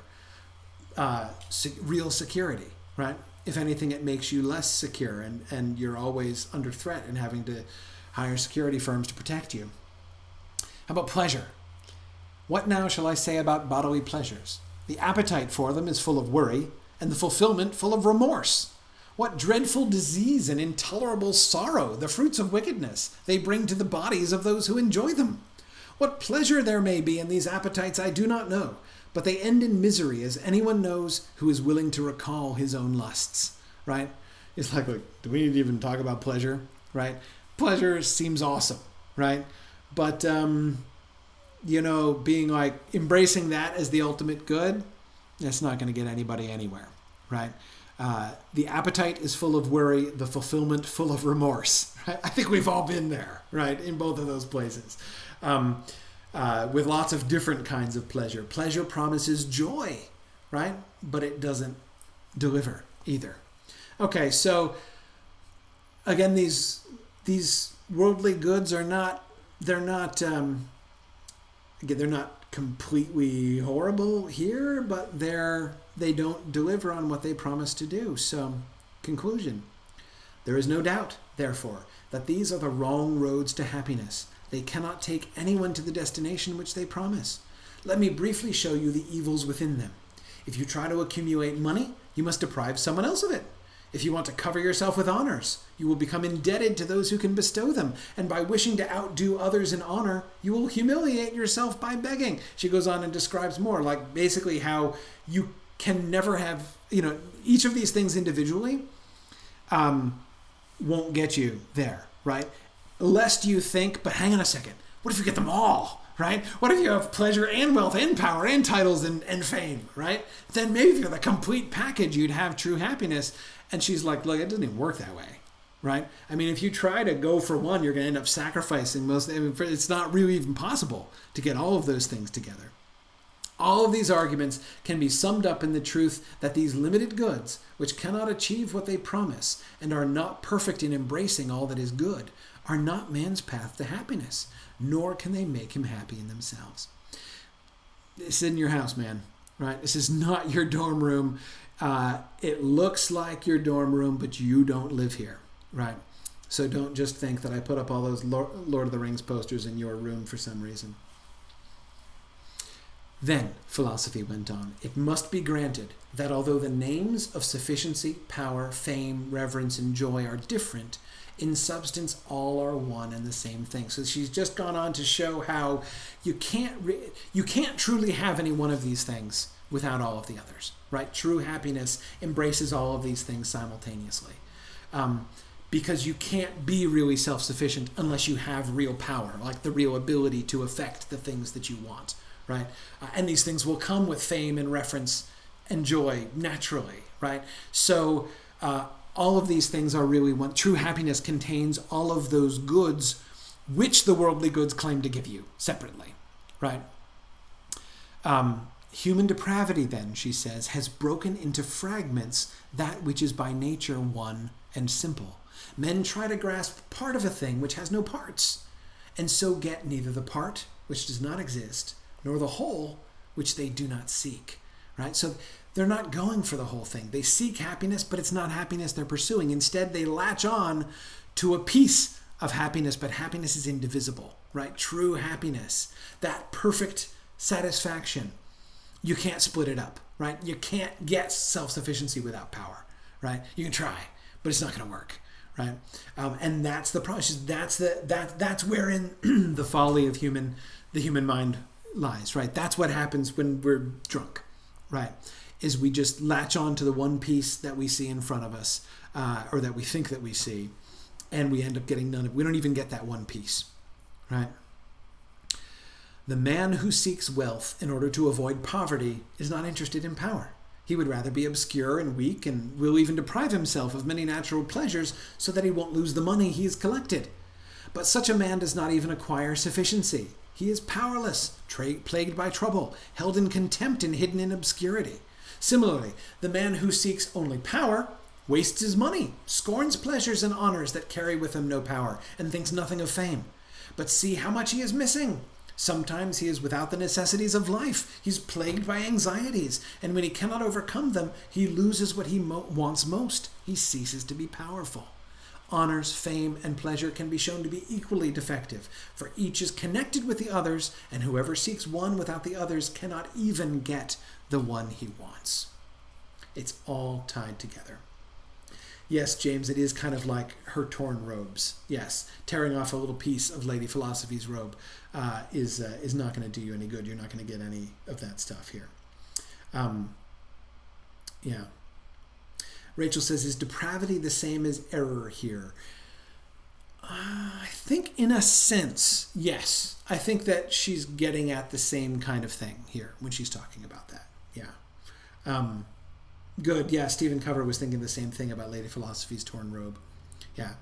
real security, right? If anything, it makes you less secure and you're always under threat and having to hire security firms to protect you. How about pleasure? What now shall I say about bodily pleasures? The appetite for them is full of worry, and the fulfillment full of remorse. What dreadful disease and intolerable sorrow, the fruits of wickedness, they bring to the bodies of those who enjoy them. What pleasure there may be in these appetites I do not know, but they end in misery, as anyone knows who is willing to recall his own lusts, right? It's like, do we need to even talk about pleasure, right? Pleasure seems awesome, right? But, being like embracing that as the ultimate good, that's not going to get anybody anywhere, right? The appetite is full of worry, the fulfillment full of remorse, right? I think we've all been there, right? In both of those places. With lots of different kinds of pleasure. Pleasure promises joy, right? But it doesn't deliver either. Okay, so again, these worldly goods are not completely horrible here, but they don't deliver on what they promise to do. So, conclusion. There is no doubt, therefore, that these are the wrong roads to happiness. They cannot take anyone to the destination which they promise. Let me briefly show you the evils within them. If you try to accumulate money, you must deprive someone else of it. If you want to cover yourself with honors, you will become indebted to those who can bestow them, and by wishing to outdo others in honor, you will humiliate yourself by begging. She goes on and describes more, like basically how you can never have, each of these things individually won't get you there, right? Lest you think, but hang on a second, what if you get them all, right? What if you have pleasure and wealth and power and titles and fame, right? Then maybe if you're the complete package, you'd have true happiness. And she's like, look, it doesn't even work that way, right? I mean, if you try to go for one, you're going to end up sacrificing most. It's not really even possible to get all of those things together. All of these arguments can be summed up in the truth that these limited goods, which cannot achieve what they promise and are not perfect in embracing all that is good, are not man's path to happiness, nor can they make him happy in themselves. This isn't your house, man, right? This is not your dorm room. It looks like your dorm room, but you don't live here, right? So don't just think that I put up all those Lord of the Rings posters in your room for some reason. Then, philosophy went on, it must be granted that although the names of sufficiency, power, fame, reverence, and joy are different, in substance all are one and the same thing. So she's just gone on to show how you can't truly have any one of these things without all of the others, right? True happiness embraces all of these things simultaneously. Because you can't be really self-sufficient unless you have real power, like the real ability to affect the things that you want, right? And these things will come with fame and reference and joy naturally, right? So all of these things are really one. True happiness contains all of those goods which the worldly goods claim to give you separately, right? Human depravity, then, she says, has broken into fragments that which is by nature one and simple. Men try to grasp part of a thing which has no parts, and so get neither the part, which does not exist, nor the whole, which they do not seek, right? So they're not going for the whole thing. They seek happiness, but it's not happiness they're pursuing. Instead, they latch on to a piece of happiness, but happiness is indivisible, right? True happiness, that perfect satisfaction, you can't split it up, right? You can't get self-sufficiency without power, right? You can try, but it's not going to work, right? And that's the process. That's wherein the folly of the human mind lies, right? That's what happens when we're drunk, right? Is we just latch on to the one piece that we see in front of us, or that we think that we see, and we end up getting none of. We don't even get that one piece, right? The man who seeks wealth in order to avoid poverty is not interested in power. He would rather be obscure and weak, and will even deprive himself of many natural pleasures so that he won't lose the money he has collected. But such a man does not even acquire sufficiency. He is powerless, plagued by trouble, held in contempt and hidden in obscurity. Similarly, the man who seeks only power wastes his money, scorns pleasures and honors that carry with them no power, and thinks nothing of fame. But see how much he is missing. Sometimes he is without the necessities of life. He is plagued by anxieties, and when he cannot overcome them, he loses what he wants most. He ceases to be powerful. Honors, fame, and pleasure can be shown to be equally defective, for each is connected with the others, and whoever seeks one without the others cannot even get the one he wants. It's all tied together. Yes, James, it is kind of like her torn robes. Yes, tearing off a little piece of Lady Philosophy's robe is not going to do you any good. You're not going to get any of that stuff here. Yeah. Rachel says, is depravity the same as error here? I think in a sense, yes. I think that she's getting at the same kind of thing here when she's talking about that. Yeah. Good. Yeah, Stephen Cover was thinking the same thing about Lady Philosophy's torn robe. Yeah.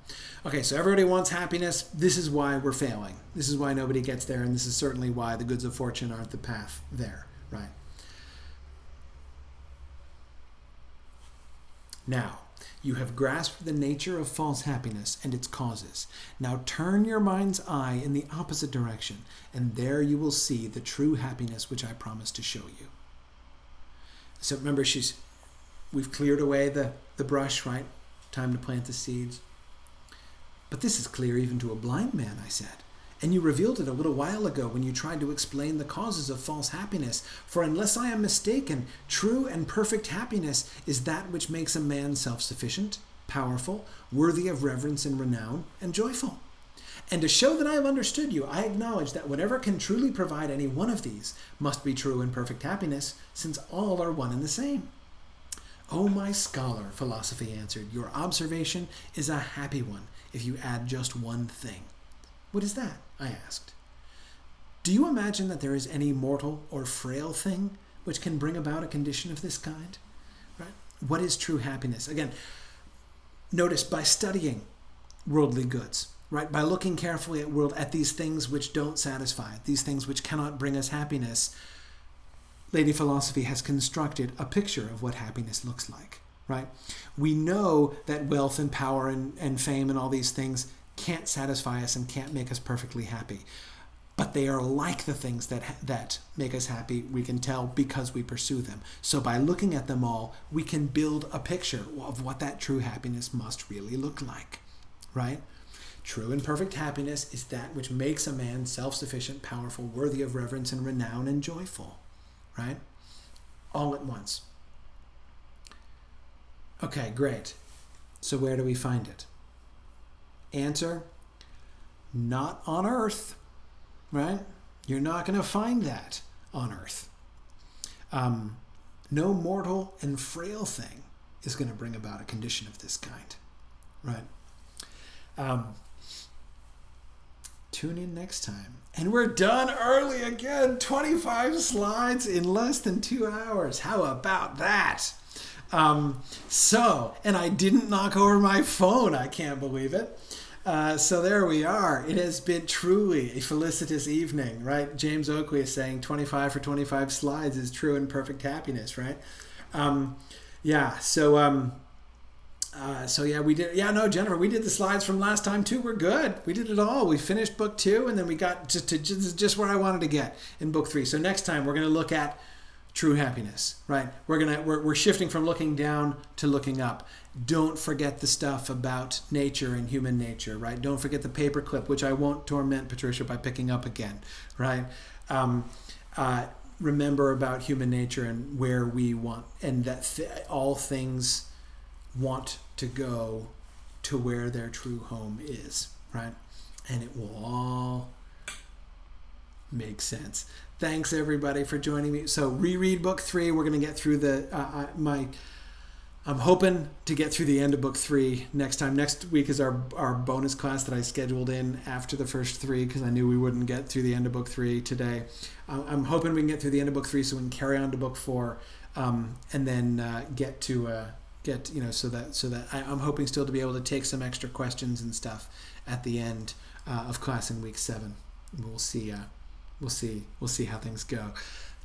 Okay, so everybody wants happiness. This is why we're failing. This is why nobody gets there, and this is certainly why the goods of fortune aren't the path there, right? Now, you have grasped the nature of false happiness and its causes. Now turn your mind's eye in the opposite direction, and there you will see the true happiness which I promised to show you. So remember, we've cleared away the brush, right? Time to plant the seeds. But this is clear even to a blind man, I said. And you revealed it a little while ago when you tried to explain the causes of false happiness. For unless I am mistaken, true and perfect happiness is that which makes a man self-sufficient, powerful, worthy of reverence and renown, and joyful. And to show that I have understood you, I acknowledge that whatever can truly provide any one of these must be true and perfect happiness, since all are one and the same. O my scholar, philosophy answered, your observation is a happy one if you add just one thing. What is that? I asked. Do you imagine that there is any mortal or frail thing which can bring about a condition of this kind? Right? What is true happiness? Again, notice by studying worldly goods, right? By looking carefully at these things which don't satisfy, these things which cannot bring us happiness, Lady Philosophy has constructed a picture of what happiness looks like, right? We know that wealth and power and fame and all these things can't satisfy us and can't make us perfectly happy. But they are like the things that make us happy, we can tell, because we pursue them. So by looking at them all, we can build a picture of what that true happiness must really look like, right? True and perfect happiness is that which makes a man self-sufficient, powerful, worthy of reverence and renown, and joyful, right? All at once. Okay, great. So where do we find it? Answer, not on earth, right? You're not going to find that on earth. No mortal and frail thing is going to bring about a condition of this kind, right? Tune in next time. And we're done early again. 25 slides in less than 2 hours. How about that? And I didn't knock over my phone. I can't believe it. So there we are. It has been truly a felicitous evening, right? James Oakley is saying 25 for 25 slides is true and perfect happiness, right? We did. Yeah, no, Jennifer, we did the slides from last time too. We're good. We did it all. We finished book 2, and then we got just where I wanted to get in book 3. So next time we're going to look at true happiness, right? We're shifting from looking down to looking up. Don't forget the stuff about nature and human nature, right? Don't forget the paperclip, which I won't torment Patricia by picking up again, right? Remember about human nature and where we want, and that all things want to go to where their true home is, right? And it will all make sense. Thanks everybody for joining me. So reread book 3. We're going to get through I'm hoping to get through the end of book 3 next time. Next week is our bonus class that I scheduled in after the first 3 because I knew we wouldn't get through the end of book 3 today. I'm hoping we can get through the end of book 3 so we can carry on to book 4 and then so that I'm hoping still to be able to take some extra questions and stuff at the end of class in week 7. We'll see. We'll see how things go.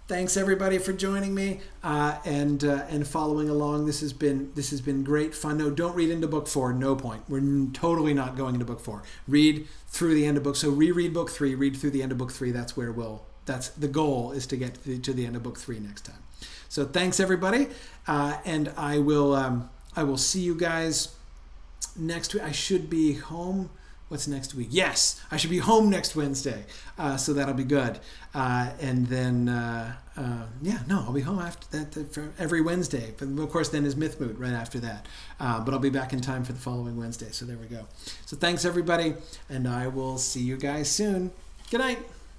Thanks everybody for joining me and following along. This has been great fun. No, don't read into book 4. No point. We're totally not going into book 4. Read through the end of book. So reread book 3. Read through the end of book 3. That's the goal is to get to the end of book 3 next time. So thanks everybody, and I will see you guys next week. I should be home. What's next week? Yes, I should be home next Wednesday, so that'll be good. And then, I'll be home after that for every Wednesday. But of course, then is Myth Mood right after that. But I'll be back in time for the following Wednesday. So there we go. So thanks everybody, and I will see you guys soon. Good night.